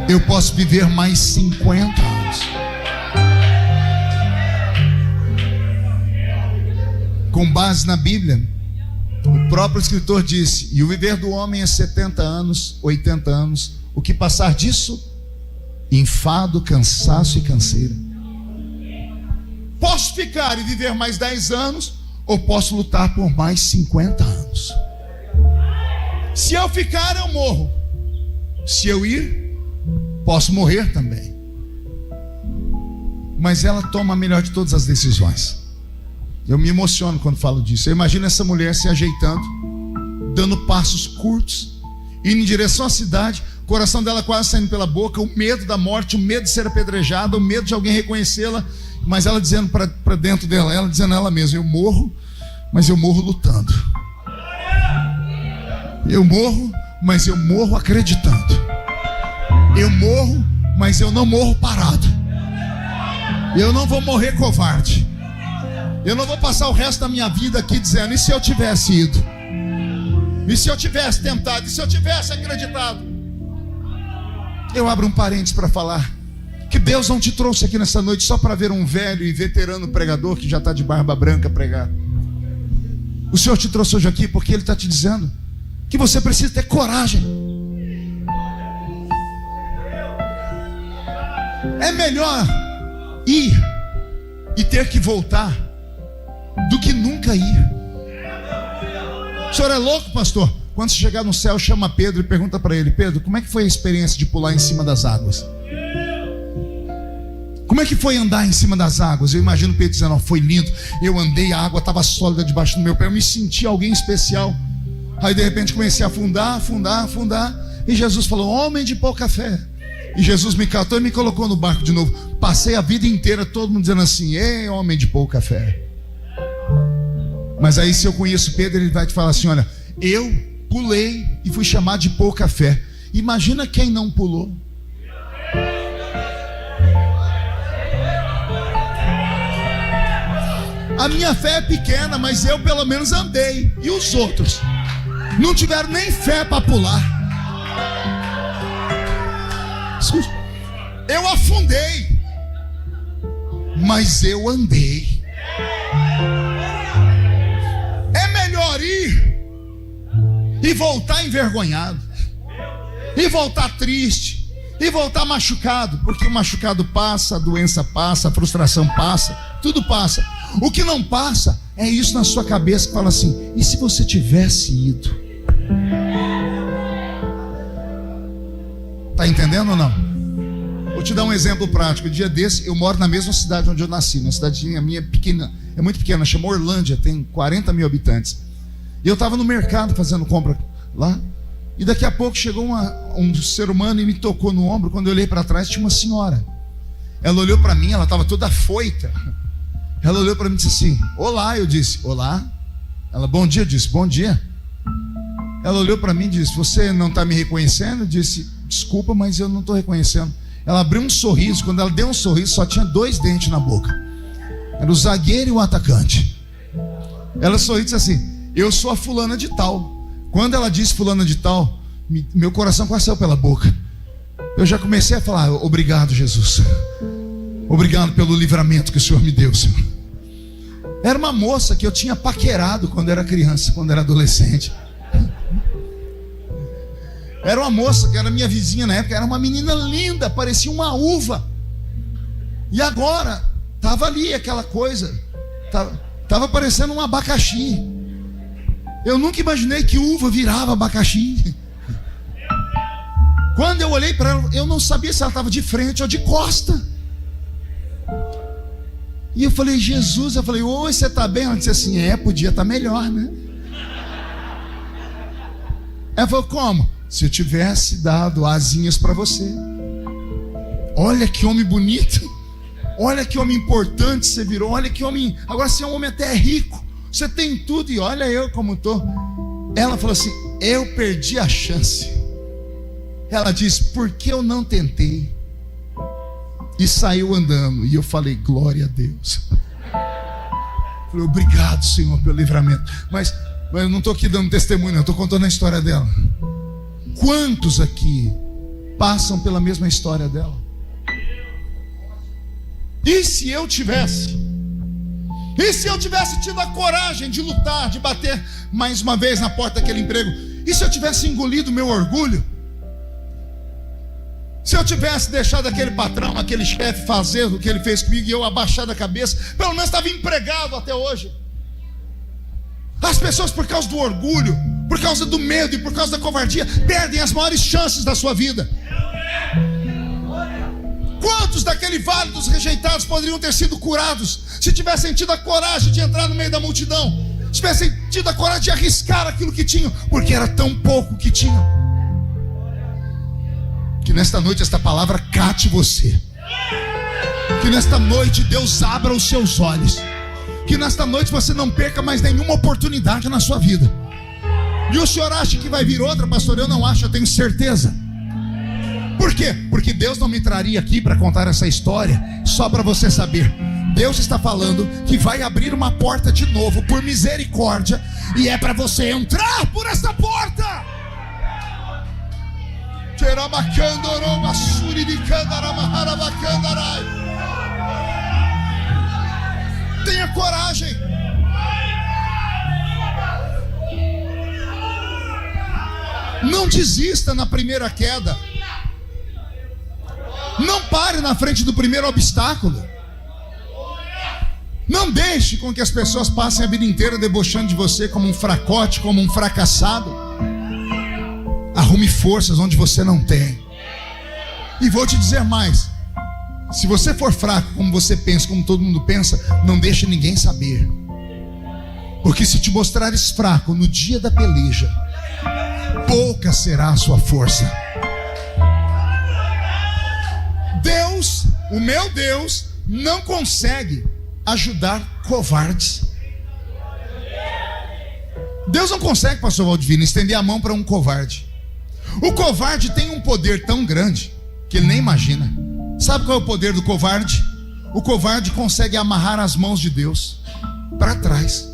eu posso viver mais 50 anos. Com base na Bíblia, o próprio escritor disse: e o viver do homem é 70 anos, 80 anos, o que passar disso? Enfado, cansaço e canseira. Posso ficar e viver mais 10 anos, ou posso lutar por mais 50 anos. Se eu ficar, eu morro. Se eu ir, posso morrer também. Mas ela toma a melhor de todas as decisões. Eu me emociono quando falo disso. Eu imagino essa mulher se ajeitando, dando passos curtos, indo em direção à cidade, o coração dela quase saindo pela boca, o medo da morte, o medo de ser apedrejada, o medo de alguém reconhecê-la, mas ela dizendo para dentro dela, ela dizendo a ela mesma: eu morro, mas eu morro lutando. Eu morro, mas eu morro acreditando. Eu morro, mas eu não morro parado. Eu não vou morrer covarde. Eu não vou passar o resto da minha vida aqui dizendo: e se eu tivesse ido? E se eu tivesse tentado? E se eu tivesse acreditado? Eu abro um parênteses para falar que Deus não te trouxe aqui nessa noite só para ver um velho e veterano pregador que já está de barba branca pregar. O Senhor te trouxe hoje aqui porque Ele está te dizendo que você precisa ter coragem. É melhor ir e ter que voltar do que nunca ir. O senhor é louco, pastor? Quando você chegar no céu, chama Pedro e pergunta para ele: Pedro, como é que foi a experiência de pular em cima das águas? Como é que foi andar em cima das águas? Eu imagino Pedro dizendo: oh, foi lindo, eu andei, a água estava sólida debaixo do meu pé, eu me senti alguém especial. Aí de repente comecei a afundar, e Jesus falou: homem de pouca fé. E Jesus me catou e me colocou no barco de novo. Passei a vida inteira todo mundo dizendo assim: ei, homem de pouca fé. Mas aí, se eu conheço Pedro, ele vai te falar assim: olha, eu pulei e fui chamado de pouca fé. Imagina quem não pulou. A minha fé é pequena, mas eu pelo menos andei. E os outros não tiveram nem fé para pular. Eu afundei, mas eu andei. É melhor ir e voltar envergonhado, e voltar triste, e voltar machucado, porque o machucado passa, a doença passa, a frustração passa, tudo passa. O que não passa é isso na sua cabeça que fala assim: e se você tivesse ido? Está entendendo ou não? Vou te dar um exemplo prático. Dia desse, eu moro na mesma cidade onde eu nasci, uma cidadezinha minha pequena, é muito pequena, chama Orlândia, tem 40 mil habitantes. E eu estava no mercado fazendo compra lá, e daqui a pouco chegou um ser humano e me tocou no ombro. Quando eu olhei para trás, tinha uma senhora. Ela olhou para mim, ela estava toda afoita. Ela olhou para mim e disse assim: olá. Eu disse: olá. Ela: bom dia. Eu disse: bom dia. Ela olhou para mim e disse: você não está me reconhecendo? Eu disse: desculpa, mas eu não estou reconhecendo. Ela abriu um sorriso. Quando ela deu um sorriso, só tinha 2 dentes na boca. Era o zagueiro e o atacante. Ela sorriu e disse assim: eu sou a fulana de tal. Quando ela disse fulana de tal, meu coração quase saiu pela boca. Eu já comecei a falar: obrigado, Jesus. Obrigado pelo livramento que o Senhor me deu, Senhor. Era uma moça que eu tinha paquerado quando era criança, quando era adolescente. Era uma moça que era minha vizinha na época. Era uma menina linda, parecia uma uva. E agora estava ali aquela coisa, estava parecendo um abacaxi. Eu nunca imaginei que uva virava abacaxi. Quando eu olhei para ela, eu não sabia se ela estava de frente ou de costa. E eu falei: Jesus, eu falei: oi, você está bem? Ela disse assim: podia estar melhor, né? Ela falou: como? Se eu tivesse dado asinhas para você. Olha que homem bonito. Olha que homem importante você virou. Olha que homem. Agora você é um homem até rico. Você tem tudo e olha eu como estou. Ela falou assim: eu perdi a chance. Ela disse: por que eu não tentei? E saiu andando. E eu falei: glória a Deus. Falei: obrigado, Senhor, pelo livramento. Mas eu não estou aqui dando testemunho, eu estou contando a história dela. Quantos aqui passam pela mesma história dela? E se eu tivesse? E se eu tivesse tido a coragem de lutar, de bater mais uma vez na porta daquele emprego? E se eu tivesse engolido meu orgulho? Se eu tivesse deixado aquele patrão, aquele chefe fazer o que ele fez comigo e eu abaixado a cabeça, pelo menos estava empregado até hoje. As pessoas, por causa do orgulho, por causa do medo e por causa da covardia, perdem as maiores chances da sua vida. Quantos daquele vale dos rejeitados poderiam ter sido curados se tivessem tido a coragem de entrar no meio da multidão, se tivessem tido a coragem de arriscar aquilo que tinham, porque era tão pouco que tinham? Que nesta noite esta palavra cate você, que nesta noite Deus abra os seus olhos, que nesta noite você não perca mais nenhuma oportunidade na sua vida. E o senhor acha que vai vir outra, pastor? Eu não acho, eu tenho certeza. Por quê? Porque Deus não me traria aqui para contar essa história só para você saber. Deus está falando que vai abrir uma porta de novo por misericórdia, e é para você entrar por essa porta. Tenha coragem. Não desista na primeira queda. Não pare na frente do primeiro obstáculo. Não deixe com que as pessoas passem a vida inteira debochando de você como um fracote, como um fracassado. Arrume forças onde você não tem. E vou te dizer mais: se você for fraco, como você pensa, como todo mundo pensa, não deixe ninguém saber. Porque se te mostrares fraco no dia da peleja, pouca será a sua força. Deus, o meu Deus, não consegue ajudar covardes. Deus não consegue, pastor Valdivino, estender a mão para um covarde. O covarde tem um poder tão grande que ele nem imagina. Sabe qual é o poder do covarde? O covarde consegue amarrar as mãos de Deus para trás.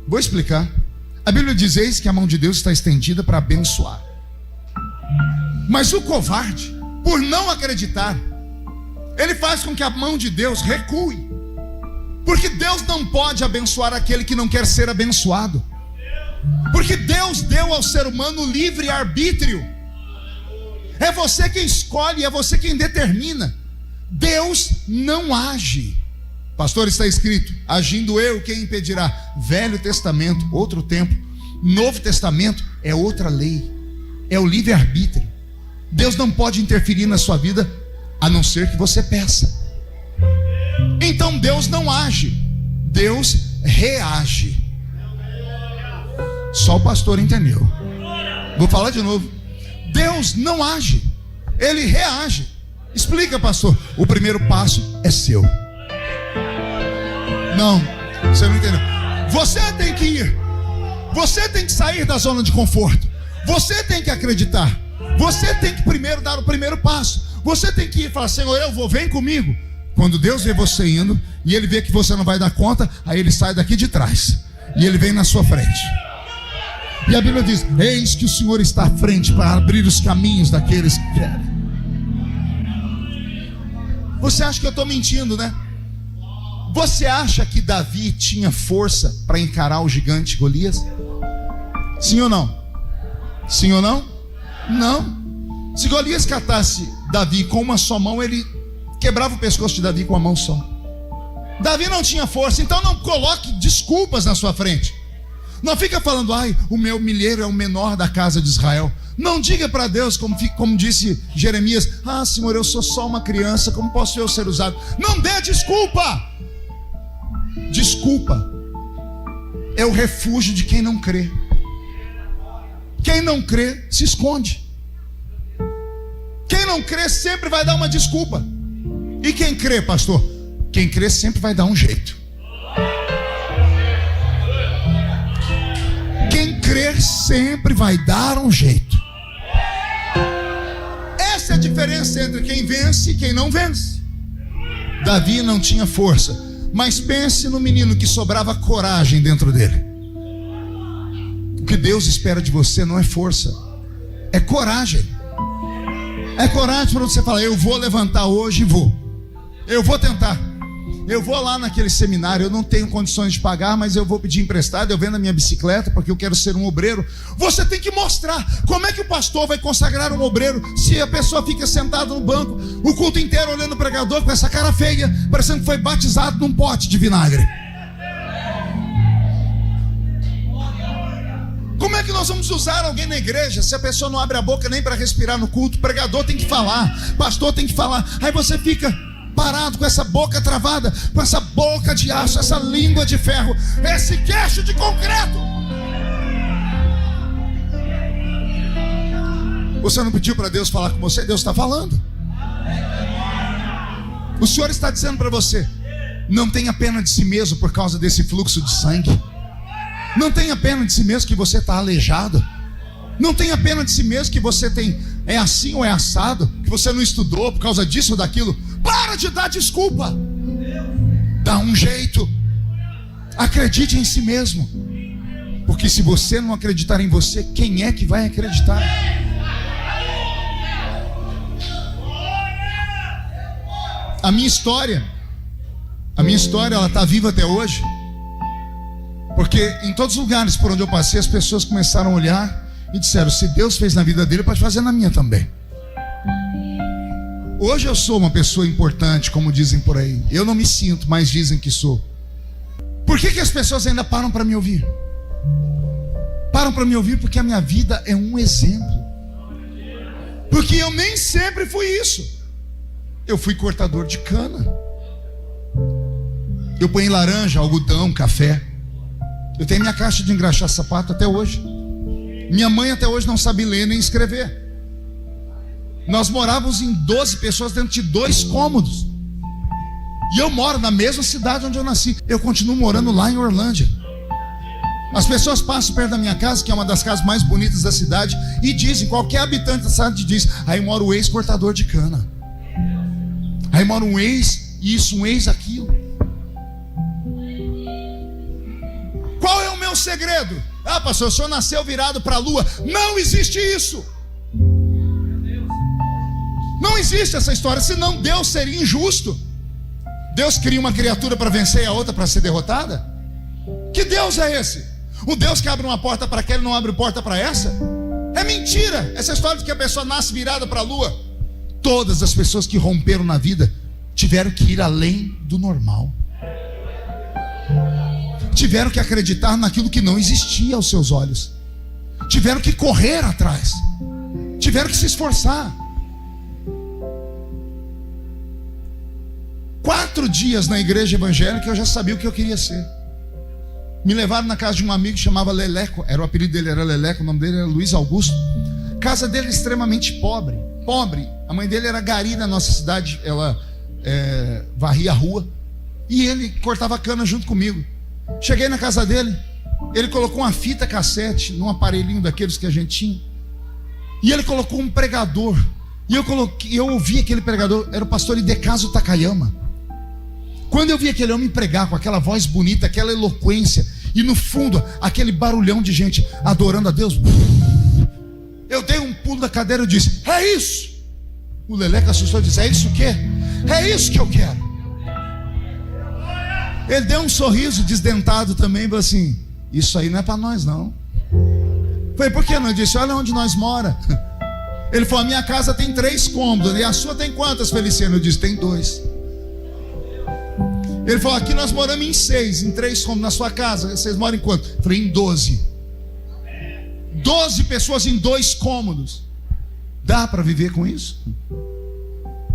Vou explicar. A Bíblia diz: eis que a mão de Deus está estendida para abençoar. Mas o covarde, por não acreditar, ele faz com que a mão de Deus recue. Porque Deus não pode abençoar aquele que não quer ser abençoado. Porque Deus deu ao ser humano livre arbítrio. É você quem escolhe, é você quem determina. Deus não age. Pastor, está escrito: agindo eu, quem impedirá? Velho Testamento, outro tempo. Novo Testamento é outra lei. É o livre-arbítrio. Deus não pode interferir na sua vida, a não ser que você peça. Então Deus não age, Deus reage. Só o pastor entendeu. Vou falar de novo. Deus não age, Ele reage. Explica, pastor. O primeiro passo é seu. Não, você não entendeu. Você tem que ir. Você tem que sair da zona de conforto. Você tem que acreditar. Você tem que primeiro dar o primeiro passo. Você tem que ir e falar: Senhor, eu vou, vem comigo. Quando Deus vê você indo e Ele vê que você não vai dar conta, aí Ele sai daqui de trás e Ele vem na sua frente. E a Bíblia diz: eis que o Senhor está à frente para abrir os caminhos daqueles que querem. Você acha que eu estou mentindo, né? Você acha que Davi tinha força para encarar o gigante Golias? Sim ou não? Sim ou não? Não. Se Golias catasse Davi com uma só mão, ele quebrava o pescoço de Davi com a mão só. Davi não tinha força. Então não coloque desculpas na sua frente. Não fica falando: ai, o meu milheiro é o menor da casa de Israel. Não diga para Deus, como disse Jeremias: ah, Senhor, eu sou só uma criança, como posso eu ser usado? Não dê desculpa. Desculpa é o refúgio de quem não crê. Quem não crê se esconde. Quem não crê sempre vai dar uma desculpa. E quem crê, pastor? Quem crê sempre vai dar um jeito. Quem crê sempre vai dar um jeito. Essa é a diferença entre quem vence e quem não vence. Davi não tinha força, mas pense no menino que sobrava coragem dentro dele. O que Deus espera de você não é força, é coragem. É coragem para você falar: eu vou levantar hoje e vou. Eu vou tentar. eu vou lá naquele seminário, eu não tenho condições de pagar, mas eu vou pedir emprestado, eu vendo a minha bicicleta, porque eu quero ser um obreiro. Você tem que mostrar como é que o pastor vai consagrar um obreiro, se a pessoa fica sentada no banco, o culto inteiro olhando o pregador com essa cara feia, parecendo que foi batizado num pote de vinagre. Como é que nós vamos usar alguém na igreja se a pessoa não abre a boca nem para respirar no culto? O pregador tem que falar, pastor tem que falar, aí você fica parado com essa boca travada, com essa boca de aço, essa língua de ferro, esse queixo de concreto. Você não pediu para Deus falar com você? Deus está falando. O Senhor está dizendo para você: não tenha pena de si mesmo por causa desse fluxo de sangue. Não tenha pena de si mesmo que você está aleijado. Não tenha pena de si mesmo que você é assim ou é assado, que você não estudou por causa disso ou daquilo. Para de dar desculpa. Dá um jeito. Acredite em si mesmo. Porque se você não acreditar em você, quem é que vai acreditar? A minha história ela está viva até hoje. Porque em todos os lugares por onde eu passei, as pessoas começaram a olhar e disseram: se Deus fez na vida dele, pode fazer na minha também. Hoje eu sou uma pessoa importante, como dizem por aí. Eu não me sinto, mas dizem que sou. Por que as pessoas ainda param para me ouvir? Param para me ouvir porque a minha vida é um exemplo. Porque eu nem sempre fui isso. Eu fui cortador de cana. Eu ponho laranja, algodão, café. Eu tenho minha caixa de engraxar sapato até hoje. Minha mãe até hoje não sabe ler nem escrever. Nós morávamos em 12 pessoas dentro de 2 cômodos. E eu moro na mesma cidade onde eu nasci. Eu continuo morando lá em Orlândia. As pessoas passam perto da minha casa, que é uma das casas mais bonitas da cidade, e dizem, qualquer habitante da cidade diz: aí mora o ex-cortador de cana. Aí mora um ex isso, um ex aquilo. Qual é o meu segredo? Ah, pastor, o senhor nasceu virado para a lua. Não existe isso. Não existe essa história, senão Deus seria injusto. Deus cria uma criatura para vencer e a outra para ser derrotada? Que Deus é esse? O Deus que abre uma porta para aquela e não abre porta para essa? É mentira. Essa história de que a pessoa nasce virada para a lua. Todas as pessoas que romperam na vida tiveram que ir além do normal. Tiveram que acreditar naquilo que não existia aos seus olhos. Tiveram que correr atrás. Tiveram que se esforçar. 4 dias na igreja evangélica eu já sabia o que eu queria ser. Me levaram na casa de um amigo que chamava Leleco. Era o apelido dele, era Leleco, o nome dele era Luiz Augusto. Casa dele extremamente pobre. A mãe dele era gari na nossa cidade. Ela varria a rua. E ele cortava cana junto comigo. Cheguei na casa dele. Ele colocou uma fita cassete num aparelhinho daqueles que a gente tinha. E ele colocou um pregador. E eu ouvi aquele pregador. Era o pastor Idecaso Takayama. Quando eu vi aquele homem pregar com aquela voz bonita, aquela eloquência, e no fundo aquele barulhão de gente adorando a Deus, eu dei um pulo da cadeira e disse: é isso. O Leleco assustou e disse: é isso o quê? É isso que eu quero. Ele deu um sorriso desdentado também e falou assim: isso aí não é para nós não. Falei: por que não? Ele disse: olha onde nós mora. Ele falou: a minha casa tem 3 cômodos. E a sua tem quantas, Feliciano? Eu disse: tem 2. Ele falou: aqui nós moramos em 6, em 3 cômodos. Na sua casa, vocês moram em quanto? Eu falei: em 12. 12 pessoas em 2 cômodos. Dá para viver com isso?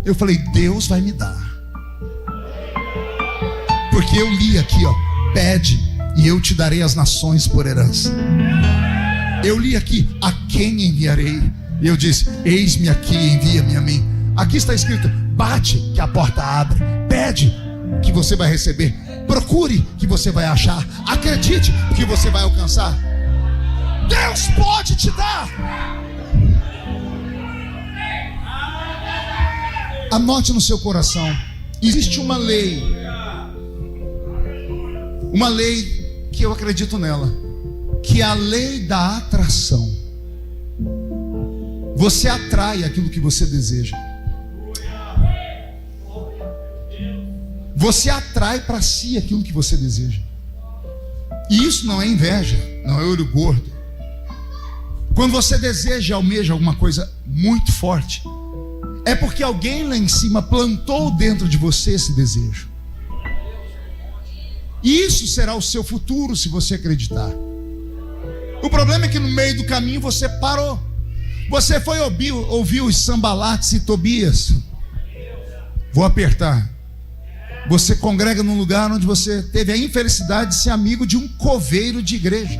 Eu falei: Deus vai me dar. Porque eu li aqui, ó: pede e eu te darei as nações por herança. Eu li aqui: a quem enviarei? E eu disse: eis-me aqui, envia-me a mim. Aqui está escrito: bate que a porta abre, pede que você vai receber, procure que você vai achar, acredite que você vai alcançar. Deus pode te dar. Anote no seu coração: existe uma lei que eu acredito nela, que é a lei da atração. Você atrai aquilo que você deseja. Você atrai para si aquilo que você deseja. E isso não é inveja, não é olho gordo. Quando você deseja, almeja alguma coisa muito forte, é porque alguém lá em cima plantou dentro de você esse desejo. E isso será o seu futuro se você acreditar. O problema é que no meio do caminho você parou. Você foi ouvir os Sambalates e Tobias. Vou apertar. Você congrega num lugar onde você teve a infelicidade de ser amigo de um coveiro de igreja.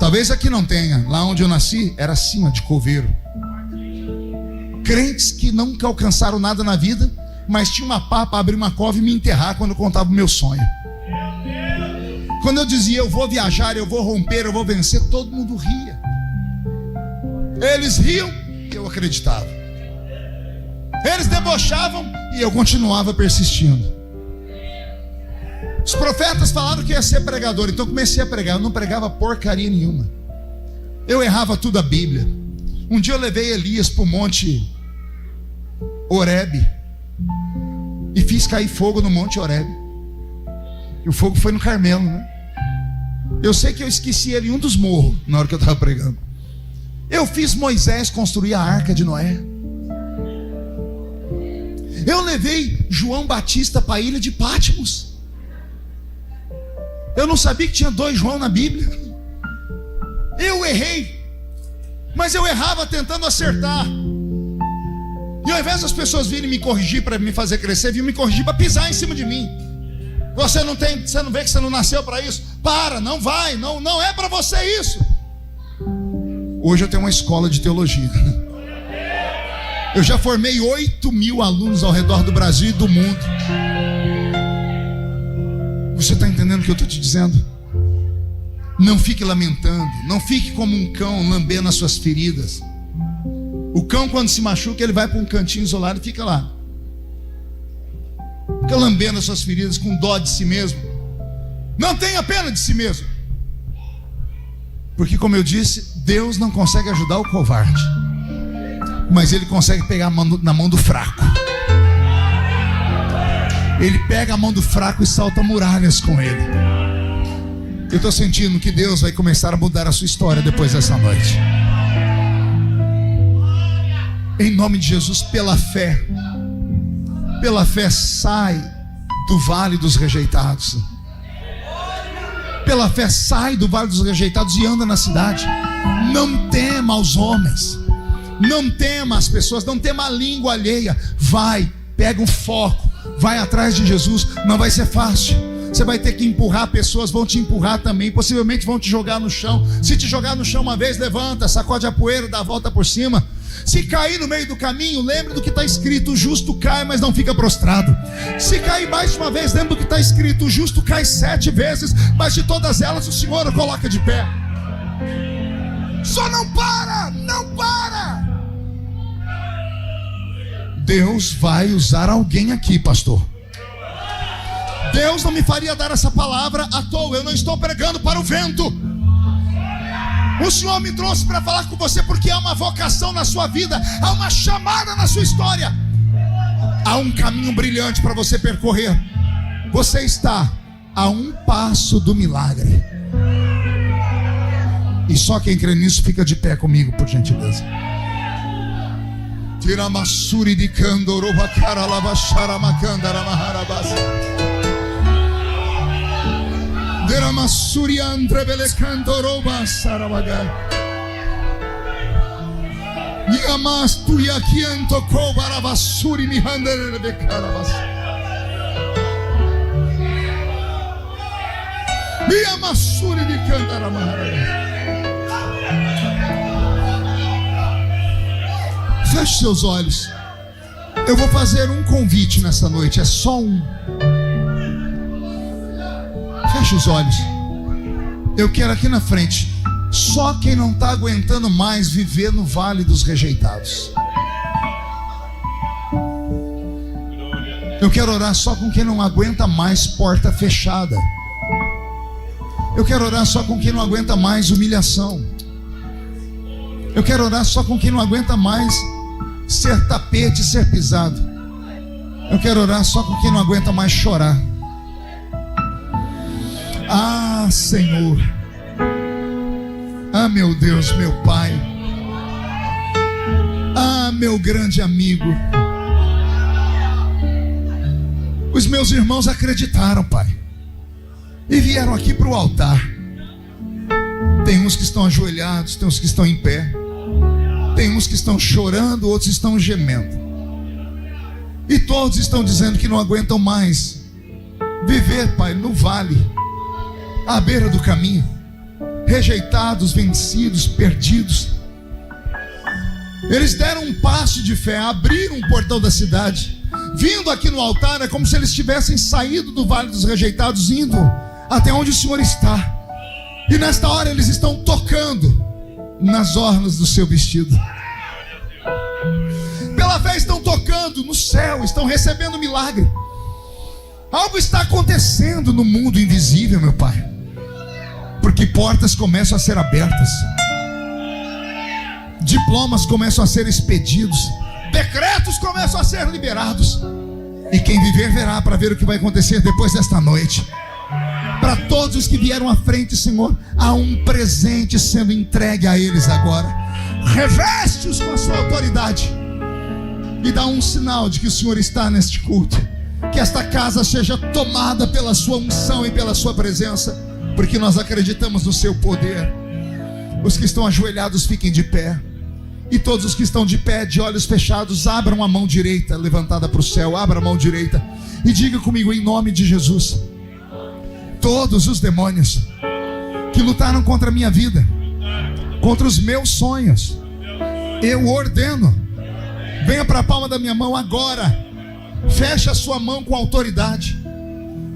Talvez aqui não tenha. Lá onde eu nasci era assim, de coveiro. Crentes que nunca alcançaram nada na vida, mas tinha uma pá para abrir uma cova e me enterrar quando eu contava o meu sonho. Quando eu dizia eu vou viajar, eu vou romper, eu vou vencer, todo mundo ria. Eles riam e eu acreditava. Eles debochavam e eu continuava persistindo. Os profetas falaram que ia ser pregador, então comecei a pregar. Eu não pregava porcaria nenhuma. Eu errava tudo a Bíblia. Um dia eu levei Elias para o monte Horebe e fiz cair fogo no monte Horebe. E o fogo foi no Carmelo, né? Eu sei que eu esqueci ele em um dos morros na hora que eu estava pregando. Eu fiz Moisés construir a arca de Noé. Eu levei João Batista para a ilha de Patmos. Eu não sabia que tinha 2 João na Bíblia. Eu errei, mas eu errava tentando acertar. E ao invés das pessoas virem me corrigir para me fazer crescer, vinham me corrigir para pisar em cima de mim. Você não vê que você não nasceu para isso? Não vai, não é para você isso. Hoje eu tenho uma escola de teologia. Eu já formei 8.000 alunos ao redor do Brasil e do mundo. Você está entendendo o que eu estou te dizendo? Não fique lamentando, não fique como um cão lambendo as suas feridas. O cão, quando se machuca, ele vai para um cantinho isolado e fica lá. Fica lambendo as suas feridas com dó de si mesmo. Não tenha pena de si mesmo. Porque, como eu disse, Deus não consegue ajudar o covarde, mas Ele consegue pegar na mão do fraco. Ele pega a mão do fraco e salta muralhas com ele. Eu estou sentindo que Deus vai começar a mudar a sua história depois dessa noite. Em nome de Jesus, pela fé, sai do vale dos rejeitados. Pela fé, sai do vale dos rejeitados e anda na cidade. Não tema aos homens, não tema as pessoas, não tema a língua alheia. Vai, pega um foco, vai atrás de Jesus. Não vai ser fácil. Você vai ter que empurrar, pessoas vão te empurrar também, possivelmente vão te jogar no chão. Se te jogar no chão uma vez, levanta, sacode a poeira, dá a volta por cima. Se cair no meio do caminho, lembre do que está escrito: o justo cai, mas não fica prostrado. Se cair mais de uma vez, lembre do que está escrito: o justo cai 7 vezes, mas de todas elas o Senhor o coloca de pé. Só não para. Deus vai usar alguém aqui, pastor. Deus não me faria dar essa palavra à toa. Eu não estou pregando para o vento. O Senhor me trouxe para falar com você porque há uma vocação na sua vida, há uma chamada na sua história, há um caminho brilhante para você percorrer. Você está a um passo do milagre. E só quem crê nisso fica de pé comigo, por gentileza. Tiramassuri de Candoroba Caralabachara Macandara Maharabasa. Deramassuri Andrebele Candoroba Sarabagai. Yamastu Yakianto Kobarabasuri Mihandere Becarabas. Yamassuri de Candara Maharabasa. Feche seus olhos. Eu vou fazer um convite nessa noite. É só um. Feche os olhos. Eu quero aqui na frente só quem não está aguentando mais viver no vale dos rejeitados. Eu quero orar só com quem não aguenta mais porta fechada. Eu quero orar só com quem não aguenta mais humilhação. Eu quero orar só com quem não aguenta mais ser tapete, ser pisado. Eu quero orar só com quem não aguenta mais chorar. Ah, Senhor. Ah, meu Deus, meu Pai. Ah, meu grande amigo. Os meus irmãos acreditaram, Pai, e vieram aqui para o altar. Tem uns que estão ajoelhados, tem uns que estão em pé, tem uns que estão chorando, outros estão gemendo. E todos estão dizendo que não aguentam mais viver, Pai, no vale, à beira do caminho, rejeitados, vencidos, perdidos. Eles deram um passo de fé, abriram um portão da cidade, vindo aqui no altar. É como se eles tivessem saído do vale dos rejeitados, indo até onde o Senhor está. E nesta hora eles estão tocando nas orlas do seu vestido. Pela fé estão tocando no céu, estão recebendo milagre. Algo está acontecendo no mundo invisível, meu Pai, porque portas começam a ser abertas, diplomas começam a ser expedidos, decretos começam a ser liberados. E quem viver verá para ver o que vai acontecer depois desta noite. Para todos os que vieram à frente, Senhor, há um presente sendo entregue a eles agora. Reveste-os com a sua autoridade e dá um sinal de que o Senhor está neste culto. Que esta casa seja tomada pela sua unção e pela sua presença, porque nós acreditamos no seu poder. Os que estão ajoelhados fiquem de pé, e todos os que estão de pé, de olhos fechados, abram a mão direita levantada para o céu. Abra a mão direita e diga comigo, em nome de Jesus: todos os demônios que lutaram contra a minha vida, contra os meus sonhos, eu ordeno, venha para a palma da minha mão agora. Feche a sua mão com autoridade.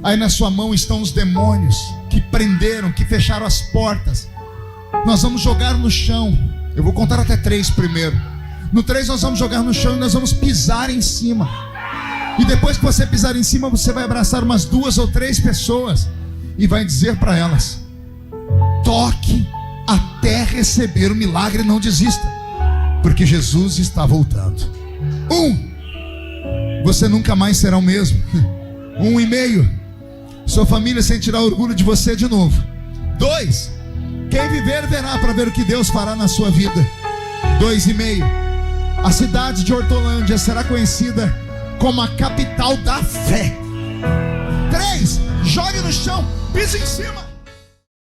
Aí na sua mão estão os demônios que prenderam, que fecharam as portas. Nós vamos jogar no chão. Eu vou contar até 3 primeiro. No 3 nós vamos jogar no chão e nós vamos pisar em cima. E depois que você pisar em cima, você vai abraçar umas 2 ou 3 pessoas e vai dizer para elas: toque até receber o milagre, não desista, porque Jesus está voltando. 1, você nunca mais será o mesmo. 1,5, sua família sentirá orgulho de você de novo. 2, quem viver verá para ver o que Deus fará na sua vida. 2,5, a cidade de Hortolândia será conhecida como a capital da fé. 3, jogue no chão, pise em cima.